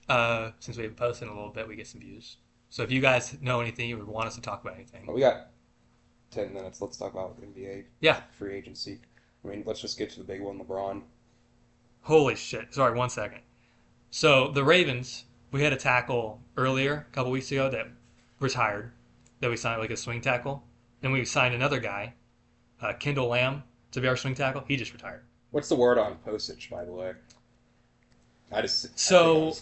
since we haven't posted in a little bit, we get some views. So if you guys know anything or want us to talk about anything, Well, we got 10 minutes. Let's talk about NBA yeah. free agency. I mean, let's just get to the big one, LeBron. Holy shit. Sorry, 1 second. So the Ravens, we had a tackle earlier, a couple weeks ago, that retired, that we signed like a swing tackle. Then we signed another guy, Kendall Lamb, to be our swing tackle. He just retired. What's the word on Postage, by the way? I So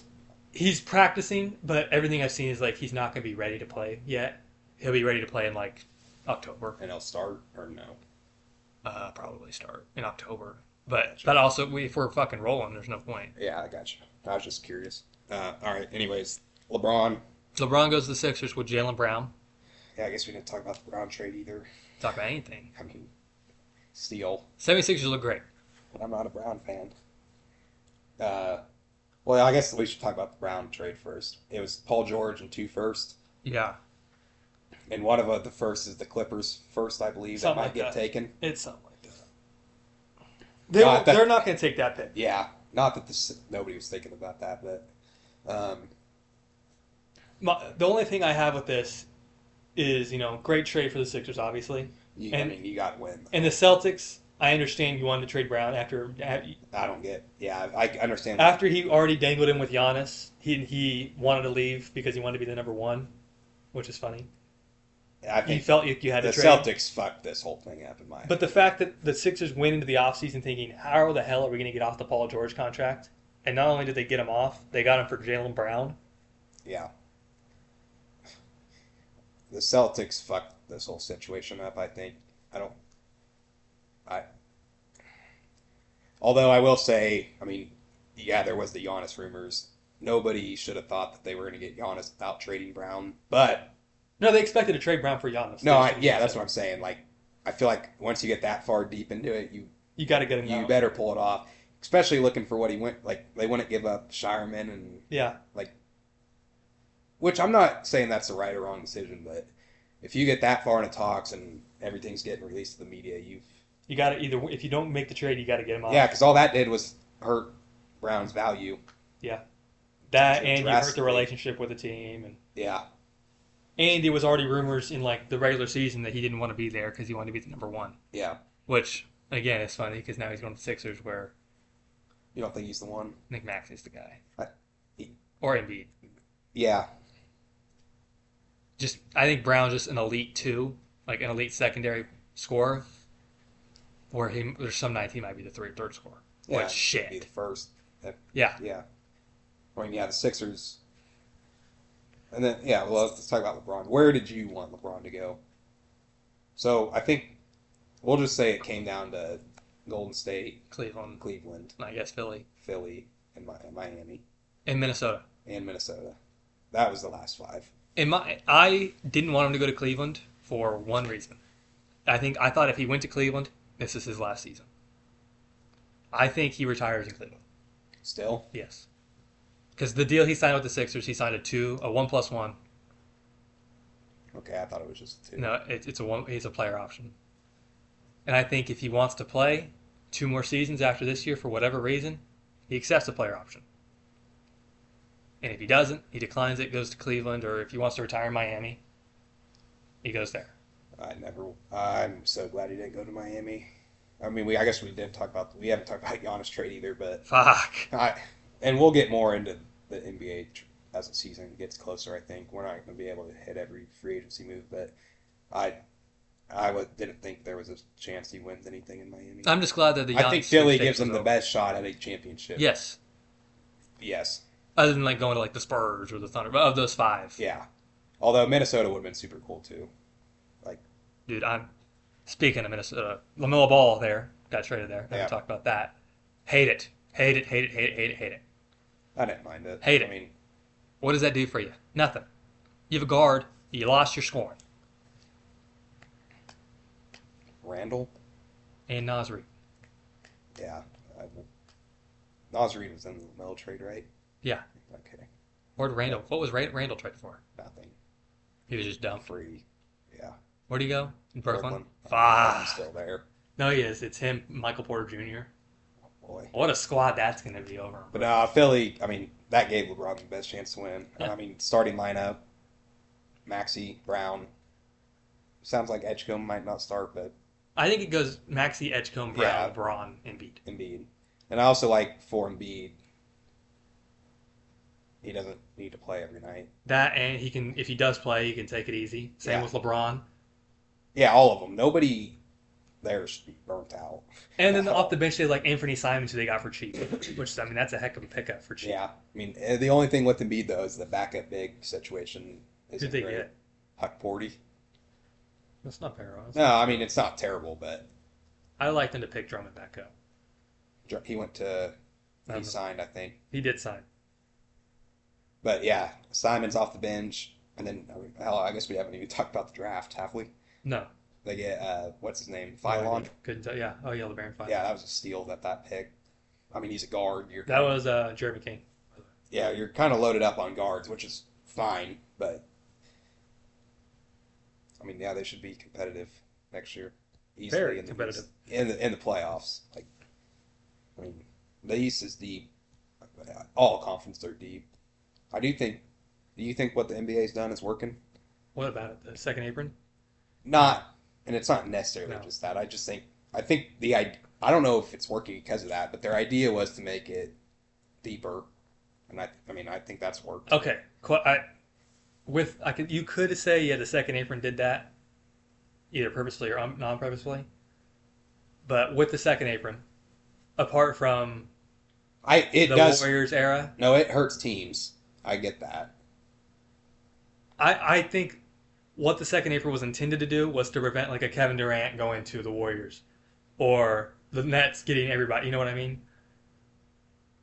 he's practicing, but everything I've seen is like he's not going to be ready to play yet. He'll be ready to play in like October. and he'll start or no? Probably start in October. But that also, if we're fucking rolling, there's no point. Yeah, I got you. I was just curious. All right. Anyways, LeBron. LeBron goes to the Sixers with Jaylen Brown. Yeah, I guess we didn't talk about the Brown trade either. Talk about anything. I mean, steal. 76ers look great. But I'm not a Brown fan. Well, I guess we should talk about the Brown trade first. It was Paul George and 2 firsts, Yeah, and one of the first is the Clippers first, I believe, Something that might like get that. taken. it's something like that. Not that- They're not going to take that pick. Yeah, not that nobody was thinking about that, but The only thing I have with this is, great trade for the Sixers, obviously. I And- mean, you got to win. And the Celtics, I understand you wanted to trade Brown after I don't get. Yeah, I understand. after he already dangled him with Giannis. He wanted to leave because he wanted to be the number one, which is funny. I You think felt you had the to trade. Celtics fucked this whole thing up in my. But the fact that the Sixers went into the offseason thinking, how the hell are we going to get off the Paul George contract? And not only did they get him off, they got him for Jaylen Brown. Yeah. The Celtics fucked this whole situation up, I think. Although I will say, I mean, yeah, there was the Giannis rumors. Nobody should have thought that they were going to get Giannis without trading Brown. But, No, they expected to trade Brown for Giannis. no, yeah, that's what I'm saying. Like, I feel like once you get that far deep into it, You got to get him you now. better pull it off. Especially looking for what he went, like, they wouldn't give up Shireman and Yeah. which I'm not saying that's the right or wrong decision, but if you get that far into talks and everything's getting released to the media, You got to either, if you don't make the trade, you got to get him off. yeah, because all that did was hurt Brown's value. That and you hurt the drastically. relationship with the team. Yeah, And there was already rumors in like the regular season that he didn't want to be there because he wanted to be the number one. yeah. Which, again, is funny because now he's going to the Sixers where You don't think he's the one? Nick Maxey's the guy. he- Or Embiid. Yeah, I think Brown's just an elite two, like an elite secondary scorer. Where there's some nights he might be the third scorer. yeah. Which shit. Be the first. Yeah. Yeah. I mean, yeah, the Sixers. And then, yeah, well, let's talk about LeBron. Where did you want LeBron to go? So I think we'll just say it came down to Golden State, Cleveland, Cleveland, I guess Philly, Philly, and Miami, and Minnesota. and Minnesota. That was the last 5. I didn't want him to go to Cleveland for one reason. I thought if he went to Cleveland, this is his last season. I think he retires in Cleveland. Still? Yes. Because the deal he signed with the Sixers, he signed a 1+1. Okay, I thought it was just 2. No, it's a one. He's a player option. And I think if he wants to play 2 more seasons after this year for whatever reason, he accepts the player option. And if he doesn't, he declines it, goes to Cleveland, or if he wants to retire in Miami, he goes there. I'm so glad he didn't go to Miami. I mean, I guess we haven't talked about Giannis trade either, but Fuck. and we'll get more into the NBA as the season gets closer. I think we're not going to be able to hit every free agency move, but I didn't think there was a chance he wins anything in Miami. I'm just glad that the I think Philly gives him the best shot at a championship. Yes. Yes. Other than like going to like the Spurs or the Thunder, but of those five. Yeah. Although Minnesota would have been super cool too. Like, dude, I'm speaking of Minnesota. LaMelo Ball there got traded there. Never Yeah. talked about that. Hate it. Hate it. Hate it. Hate it. Hate it. Hate it. I didn't mind it. Hate it. I mean, What does that do for you? Nothing. You have a guard. You lost your scoring. Randall. And Nasri. Yeah. Nas Reed was in the Melo trade, right? Yeah. Okay. Where'd Randall? What was Randall traded for? Nothing. He was just dumb. Free. Yeah. Where'd he go? In Brooklyn? Brooklyn. Fuck. He's still there. No, he is. It's him, Michael Porter Jr. Boy. What a squad that's going to be over. But Philly, I mean, that gave LeBron the best chance to win. Yeah. I mean, starting lineup, Maxey, Brown. Sounds like Edgecombe might not start, but I think it goes Maxey, Edgecombe, Brown, Yeah. Braun, Embiid. Embiid. And I also like for Embiid, he doesn't need to play every night. That and he can, if he does play, he can take it easy. Same Yeah. with LeBron. Yeah, all of them. Nobody there should be burnt out. And then off the bench, they have like Anthony Simons, who they got for cheap. Which, I mean, that's a heck of a pickup for cheap. Yeah. I mean, the only thing with Embiid, though, is the backup big situation isn't Who'd they great. get? Huck Porty. That's not fair, honestly. No, I mean, it's not terrible, but I like them to pick Drummond back up. he went to, I he don't know. signed, I think. He did sign. But yeah, Simon's off the bench. And then, hell, I guess we haven't even talked about the draft, have we? No. They get, what's his name? No Phylon? idea. Couldn't tell. Yeah. Oh, yeah, LeBaron Phylon. Yeah, that was a steal that pick. I mean, he's a guard. That was Jeremy King. Yeah, you're kind of loaded up on guards, which is fine, but I mean, yeah, they should be competitive next year. Easily Very in the competitive. in the playoffs. Like, I mean, the East is deep. All conferences are deep. Do you think what the NBA's done is working? What about it? The second apron? Not, and it's not necessarily No. just that. I think I don't know if it's working because of that, but their idea was to make it deeper, and I mean, I think that's worked. Okay. You could say, yeah, the second apron did that, either purposefully or non-purposefully. But with the second apron, apart from It the does. Warriors era, No, it hurts teams. I get that. I think what the second apron was intended to do was to prevent like a Kevin Durant going to the Warriors or the Nets getting everybody. You know what I mean?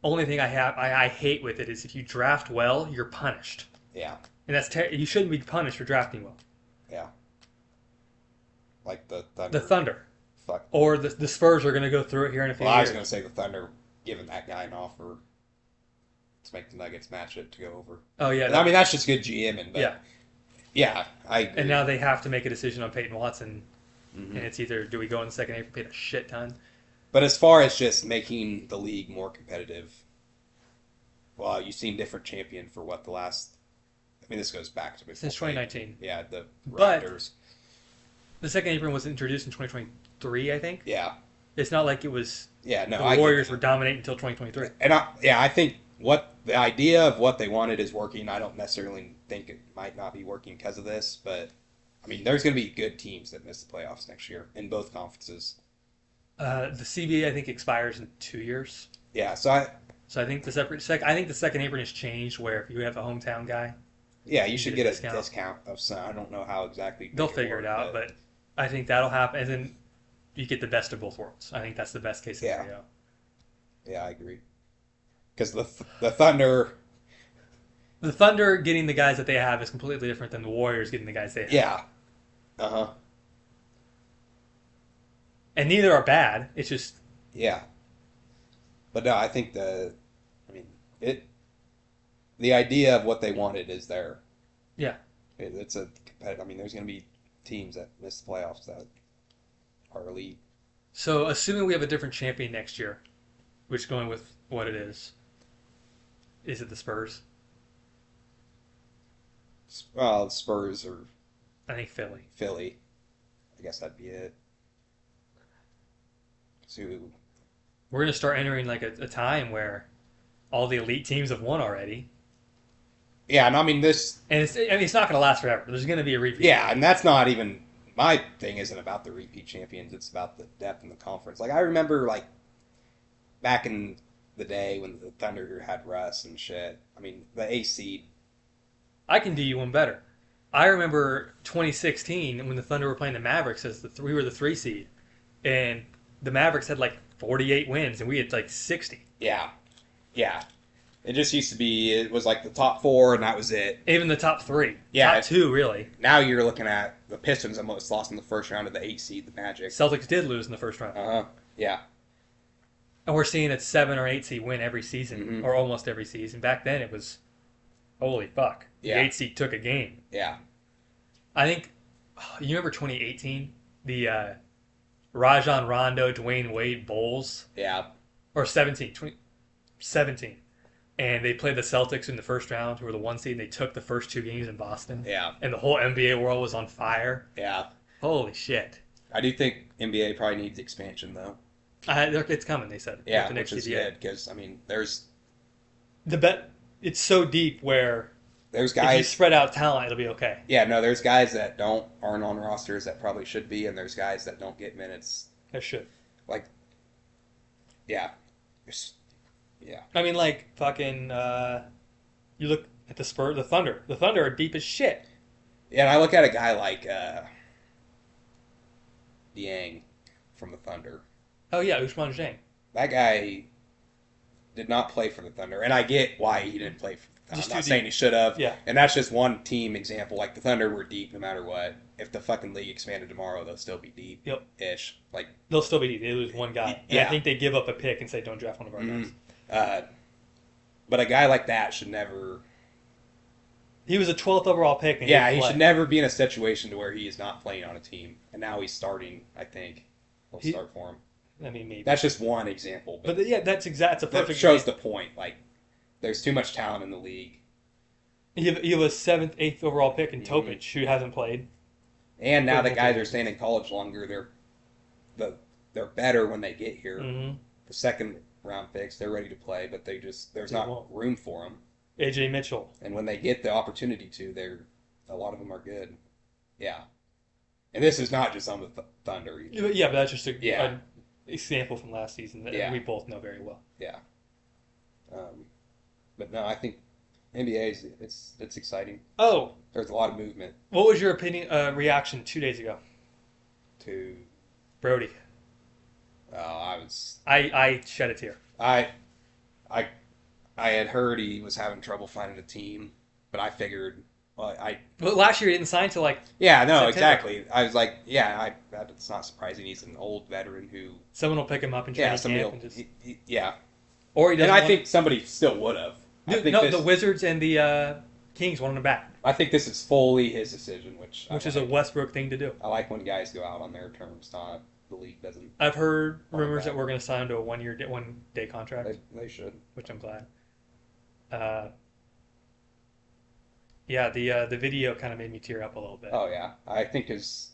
Only thing I hate with it is if you draft well, you're punished, Yeah, and you shouldn't be punished for drafting well. yeah. Like the Thunder. The Thunder Fuck. or the Spurs are going to go through it here in a few Well, I was years. going to say the Thunder giving that guy an offer to make the Nuggets match it to go over. Oh yeah, I mean, that's just good GMing. But yeah. yeah, I agree. And now they have to make a decision on Peyton Watson, Mhm. and it's either do we go in the second apron, paid a shit ton. But as far as just making the league more competitive, well, you've seen different champion for what the last. I mean, this goes back to before Since 2019. Yeah, the But- Raptors. The second apron was introduced in 2023, I think. Yeah, It's not like it was yeah. No, the I get Warriors that. were dominating until 2023. And I think what the idea of what they wanted is working. I don't necessarily think it might not be working because of this, but I mean, there's going to be good teams that miss the playoffs next year in both conferences. The CBA I think expires in 2 years, Yeah, so I think I think the second apron has changed where if you have a hometown guy, you should get a discount. discount of some. I don't know how exactly they'll make figure work, it out. But I think that'll happen, and then you get the best of both worlds. I think that's the best case Yeah. scenario. yeah, I agree. Because the Thunder, The Thunder getting the guys that they have is completely different than the Warriors getting the guys they have. yeah, uh-huh, And neither are bad. It's just yeah. But no, I think the idea of what they wanted is there. yeah. It's a competitive. I mean, there's going to be teams that miss the playoffs that are elite. So, assuming we have a different champion next year, which going with what it is it the Spurs? Well, Spurs or I think Philly. Philly. I guess that'd be it. So, We're going to start entering like a time where all the elite teams have won already. yeah, and I mean this. And it's not going to last forever. There's going to be a repeat. Yeah, and that's not even my thing. Isn't about the repeat champions. It's about the depth in the conference. Like I remember, like back in the day when the Thunder had Russ and shit. I mean, the A seed. I can do you one better. I remember 2016 when the Thunder were playing the Mavericks as we were the 3 seed, and the Mavericks had like 48 wins and we had like 60. Yeah, yeah. It just used to be. It was like the top four, and that was it. Even the top 3. Yeah, Top 2 really. Now you're looking at the Pistons almost lost in the first round of the 8 seed, the Magic. Celtics did lose in the first round. Yeah. And we're seeing a 7 or 8 seed win every season, or almost every season. Back then it was, holy fuck. Yeah. The 8 seed took a game. Yeah. I think, you remember 2018? The Rajon Rondo, Dwayne Wade Bulls? Yeah. Or 2017. And they played the Celtics in the first round, who were the 1 seed, and they took the first 2 games in Boston. Yeah. And the whole NBA world was on fire. Yeah. Holy shit. I do think NBA probably needs expansion, though. It's coming, they said. Yeah, the next which is CBA. good, because, I mean, there's It's so deep where if you guys... spread out talent, it'll be okay. Yeah, no, there's guys that aren't on rosters that probably should be, and there's guys that don't get minutes. It should. Like, yeah. Yeah. I mean, like, fucking, you look at the Spurs, the Thunder. The Thunder are deep as shit. Yeah, and I look at a guy like Dieng from the Thunder. Oh, yeah, Ousmane Dieng. That guy did not play for the Thunder, and I get why he didn't play for the Thunder. Just I'm not too saying deep. he should have. Yeah. And that's just one team example. Like, the Thunder were deep no matter what. If the fucking league expanded tomorrow, they'll still be deep. Yep. Ish. Like, They'll still be deep. They lose one guy. And Yeah. I think they give up a pick and say, don't draft one of our guys. but a guy like that should never... He was a 12th overall pick. And Yeah, he he didn't should play. never be in a situation to where he is not playing on a team. And now he's starting, I think. He'll start for him. I mean, maybe. That's just one example. But yeah, that's a that perfect shows example. the point. Like, there's too much talent in the league. You have a 7th, 8th overall pick in Mhm. Topic, who hasn't played. And now that guys Okay. are staying in college longer, they're better when they get here. Mm-hmm. The second round picks, they're ready to play, but there's They not won't. room for them. AJ Mitchell. And when they get the opportunity to, a lot of them are good. Yeah. And this is not just on the Thunder either. Yeah, but that's just Yeah. an example from last season that Yeah. we both know very well. Yeah. But no, I think NBA it's exciting. Oh, There's a lot of movement what was your reaction 2 days ago? to. Brody. I shed a tear. I had heard he was having trouble finding a team, but I figured. Well, But last year he didn't sign till like yeah, no, September. exactly. I was like, yeah, it's not surprising. He's an old veteran who, someone will pick him up in yeah, training somebody, camp and just, yeah, or he doesn't. and I want- think somebody still would have. the Wizards and the Kings wanted him back, I think this is fully his decision, which is a Westbrook thing to do. I like when guys go out on their terms, not the league doesn't. I've heard Want him rumors back. that we're going to sign him to a 1 day contract, They should. which I'm glad. Yeah, the video kind of made me tear up a little bit. Oh yeah, I think his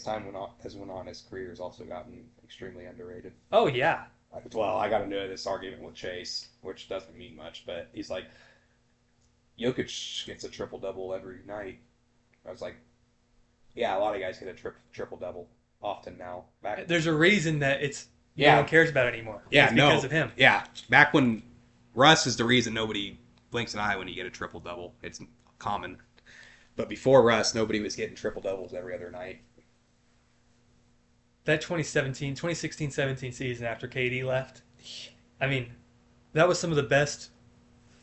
time went on, his career has also gotten extremely underrated. Oh yeah, Well, I got into this argument with Chase, which doesn't mean much, but he's like, Jokic gets a triple double every night. I was like, yeah, a lot of guys get a triple double often now. Back, there's a reason that no Yeah. one cares about it anymore. yeah, It's no, because of him. Yeah, back when Russ is the reason nobody blinks an eye when you get a triple double. It's common, but before Russ, nobody was getting triple doubles every other night. That 2016-17 season after KD left, I mean, that was some of the best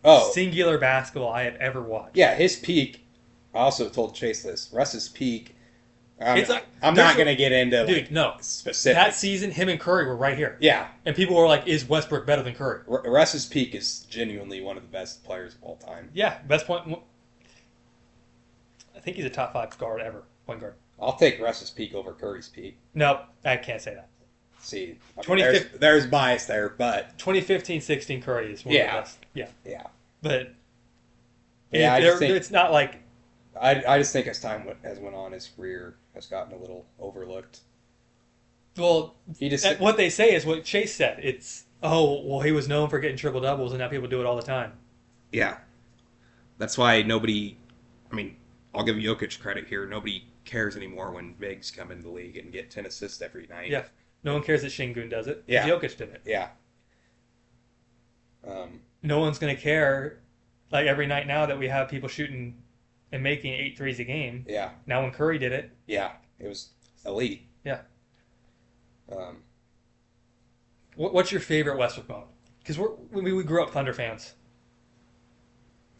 Oh, singular basketball I have ever watched. yeah, his peak. I also told Chase this. Russ's peak. It's like- I'm there's not a- going to get into Dude, like, no. specifics. That season, him and Curry were right here. Yeah, And people were like, is Westbrook better than Curry? Russ's peak is genuinely one of the best players of all time. Yeah, best point. I think he's a top 5 guard ever. Point guard. I'll take Russ's peak over Curry's peak. No, I can't say that. See, I mean, 2015 there's bias there, but 2015-16 Curry is one of the Yeah. best. Yeah, yeah, but yeah. I just think it's not like I just think as time has went on, his career has gotten a little overlooked. well, He just what they say is what Chase said. It's he was known for getting triple doubles, and now people do it all the time. yeah. That's why nobody. I mean, I'll give Jokic credit here. Nobody cares anymore when bigs come into the league and get 10 assists every night. Yeah, no one cares that Şengün does it. 'Cause Yeah. Jokic did it. Yeah. No one's gonna care like every night now that we have people shooting and making 8 threes a game. Yeah. Now when Curry did it, Yeah. It was elite. Yeah. Um, what's your favorite Westbrook moment? Because we grew up Thunder fans.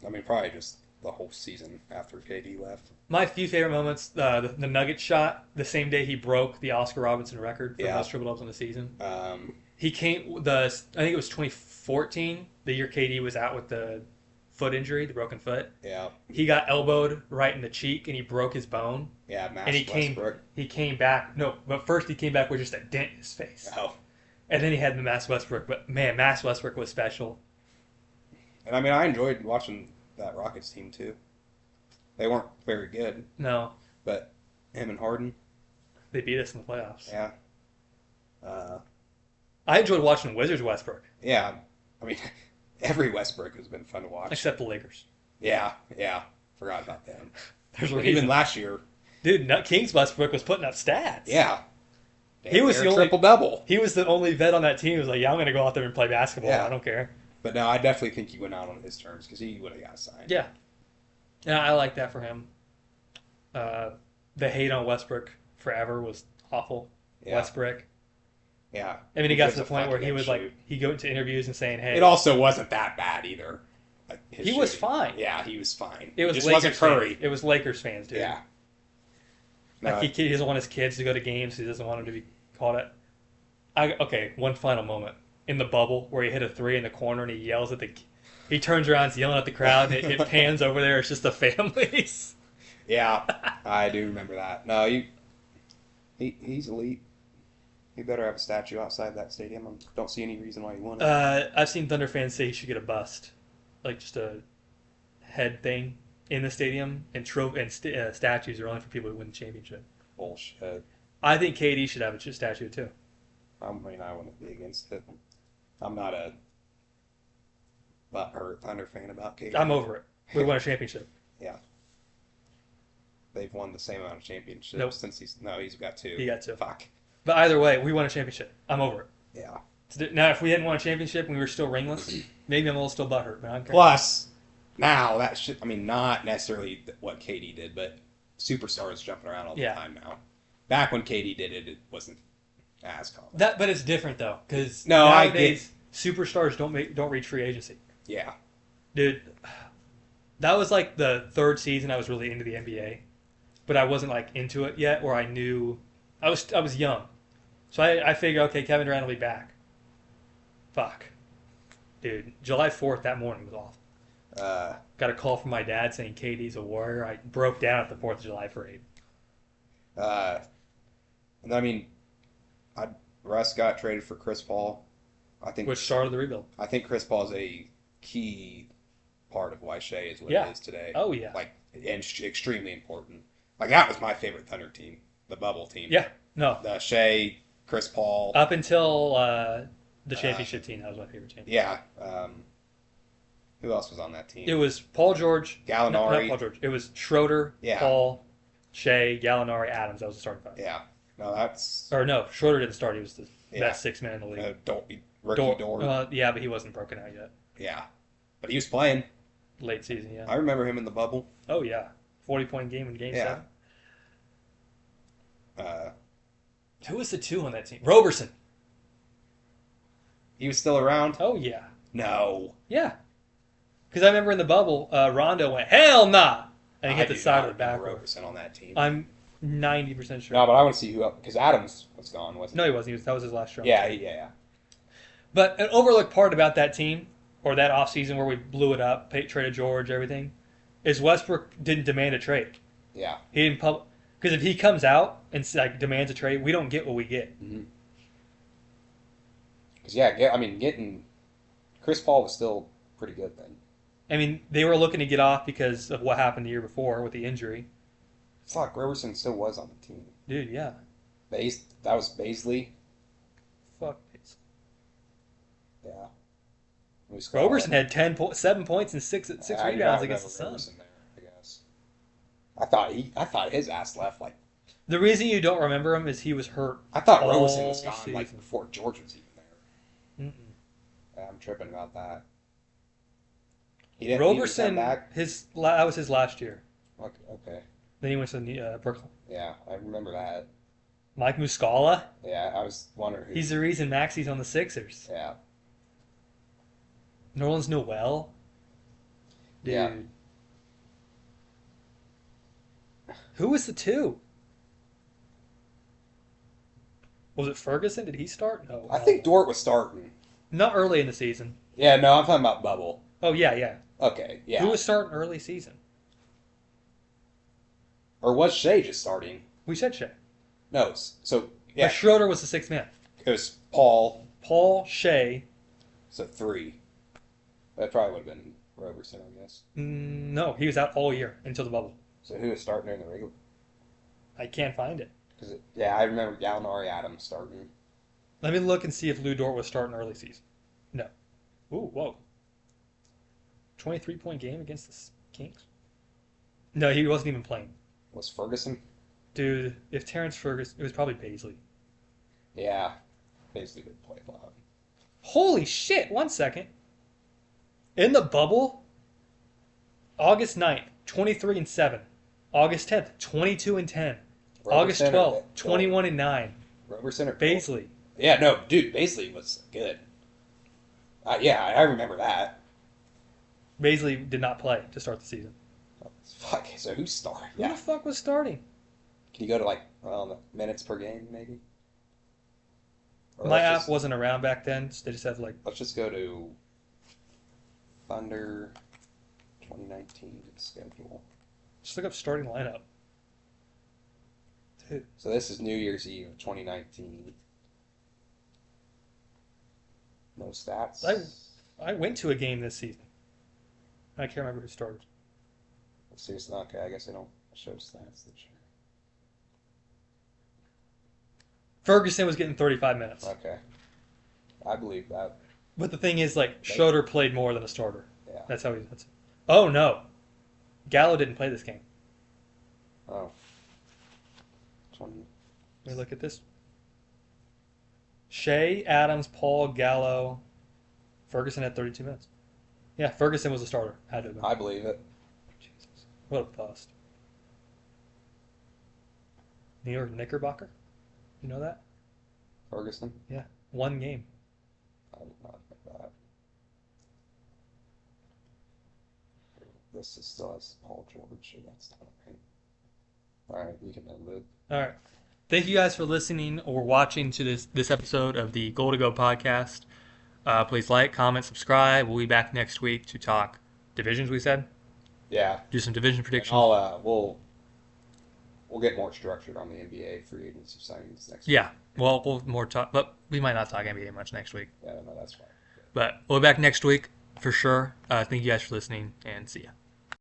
I mean, probably just the whole season after KD left. My few favorite moments: the Nugget shot the same day he broke the Oscar Robertson record for Yeah. most triple doubles in the season. Um, He came I think it was 2014, the year KD was out with the foot injury, the broken foot. yeah. He got elbowed right in the cheek and he broke his bone. Yeah. Mass And Westbrook. he came back. No, but first he came back with just a dent in his face, Oh. and then he had the Mass Westbrook. But man, Mass Westbrook was special. And I mean, I enjoyed watching that Rockets team too. They weren't very good, No, but him and Harden. they beat us in the playoffs. Yeah. Uh, I enjoyed watching Wizards Westbrook, yeah. I mean, every Westbrook has been fun to watch. except the Lakers. Yeah. Yeah. Forgot about them. There's a But reason. even last year. Dude, Kings Westbrook was putting up stats. Yeah. He was the only- triple double. He was the only vet on that team who was like, yeah, I'm going to go out there and play basketball. Yeah. I don't care. But no, I definitely think he went out on his terms because he would have got signed. Yeah. Yeah, I like that for him. The hate on Westbrook forever was awful. Yeah. Westbrook. Yeah. I mean, he got to gives the a point where fuck he if was they like, shoot. he'd go into interviews and saying, hey. It also wasn't that bad either. Like, his He was shooting. fine. Yeah, he was fine. It was just Lakers wasn't Curry. Fans. It was Lakers fans, dude. Yeah. Like No, he doesn't want his kids to go to games. He doesn't want them to be called it. Okay, one final moment in the bubble where he hit a three in the corner and he yells at he turns around, he's yelling at the crowd, and it pans over there. It's just the families. yeah, I do remember that. No, he's elite. He better have a statue outside that stadium. I don't see any reason why he wouldn't. I've seen Thunder fans say he should get a bust, like just a head thing in the stadium, and statues are only for people who win the championship. Bullshit. I think KD should have a statue too. I mean, I wouldn't be against it. I'm not a butthurt Thunder fan about KD. I'm over it. We won a championship. Yeah. They've won the same amount of championships Nope. since he's got two. He got two. Fuck. But either way, we won a championship. I'm over it. Yeah. Now, if we hadn't won a championship and we were still ringless, maybe I'm a little still butthurt. But I don't care. Plus, now that shit. I mean, not necessarily what KD did, but superstars jumping around all the Yeah. time now. Back when KD did it, it wasn't as common. But it's different though, because No, I nowadays superstars don't reach free agency. Yeah. Dude, that was like the third season I was really into the NBA, but I wasn't like into it yet. Where I knew I was young, so I figured, okay, Kevin Durant will be back. Fuck, dude, July 4th that morning was awful. Got a call from my dad saying KD's a Warrior. I broke down at the 4th of July parade. And I mean, Russ got traded for Chris Paul. I think Which started the rebuild. I think Chris Paul is a key part of why Shea is what Yeah. it is today. Oh yeah. Like, and extremely important. Like, that was my favorite Thunder team, the bubble team. Yeah. No. The Shea, Chris Paul. Up until the championship team, that was my favorite team. Yeah. Who else was on that team? It was Paul George. Gallinari. No, not Paul George. It was Schroeder, Yeah. Paul, Shea, Gallinari, Adams. That was the starting five. Yeah. No, that's Or no, Schroeder didn't start. He was the Yeah. best six man in the league. Ricky Dort. Yeah, but he wasn't broken out yet. Yeah. But he was playing. Late season, yeah. I remember him in the bubble. Oh yeah, 40-point game in Game Yeah. 7. Who was the two on that team? Roberson. He was still around? Oh yeah, No. yeah. Because I remember in the bubble, Rondo went hell nah, and he hit the do side not of the remember back. Roberson on that team. I'm 90% sure. No, but I want to see who else. Because Adams was gone, wasn't No, he wasn't. That was his last round. he? Yeah. But an overlooked part about that team, or that offseason where we blew it up, traded George, everything, is Westbrook didn't demand a trade. Yeah. He didn't because if he comes out and like demands a trade, we don't get what we get. Mhm. Because I mean, getting Chris Paul was still pretty good then. I mean, they were looking to get off because of what happened the year before with the injury. Fuck, Roberson still was on the team. Dude, yeah. That was Baisley. Fuck. Yeah. Roberson had 7 points and six rebounds against the Suns. There, I guess. I thought his ass left like. The reason you don't remember him is he was hurt. I thought Roberson was gone season. like before George was even there. Mm-mm. Yeah, I'm tripping about that. He didn't Roberson, come back. that was his last year. Okay. Then he went to Brooklyn. Yeah, I remember that. Mike Muscala. Yeah, I was wondering. He's the reason Maxi's on the Sixers. Yeah. Nerlens Noel. Dude. Yeah. Who was the two? Was it Ferguson? Did he start? No. I think Dort was starting. Not early in the season. Yeah, no, I'm talking about bubble. Oh, yeah. Okay, yeah. Who was starting early season? Or was Shea just starting? We said Shea. No, so, yeah. But Schroeder was the sixth man. It was Paul, Shea. so 3. That probably would have been Roberson, I guess. No, he was out all year until the bubble. So who was starting during the regular? I can't find it. I remember Gallinari Adams starting. Let me look and see if Lou Dort was starting early season. No. Ooh, whoa. 23-point game against the Kings? No, he wasn't even playing. Was Ferguson? Dude, if Terrence Ferguson, it was probably Baisley. Yeah, Baisley did play a lot. Holy shit, 1 second. In the bubble, August 9th, 23-7. August 10th, 22-10. August 12th, 21-9. Roberson or Baisley. Yeah, no, dude, Baisley was good. Yeah, I remember that. Baisley did not play to start the season. Fuck, so who's starting? Who the fuck was starting? Can you go to the minutes per game, maybe? Or My app wasn't around back then. So they just had Let's just go to Thunder 2019 schedule. Just look up starting lineup. Dude. So this is New Year's Eve of 2019. No stats. I went to a game this season. I can't remember who started. Seriously, okay, I guess they don't show stats this year. Ferguson was getting 35 minutes. Okay. I believe that. But the thing is, Schroeder played more than a starter. Yeah. That's how he... Oh, no. Gallo didn't play this game. Oh. 20. Let me look at this. Shea, Adams, Paul, Gallo. Ferguson had 32 minutes. Yeah, Ferguson was a starter. Had to have been. I believe it. Jesus. What a bust. New York Knickerbocker? You know that? Ferguson? Yeah. 1 game. I did not know that. This is still has Paul George, so that's not right. Alright, we can end it. Alright. Thank you guys for listening or watching to this episode of the Goal to Go podcast. Please like, comment, subscribe. We'll be back next week to talk divisions, we said? Yeah. Do some division predictions. We'll get more structured on the NBA free agency signings next week. Yeah. Well, we'll more talk, but we might not talk NBA much next week. Yeah, no, that's fine. But we'll be back next week for sure. Thank you guys for listening, and see ya.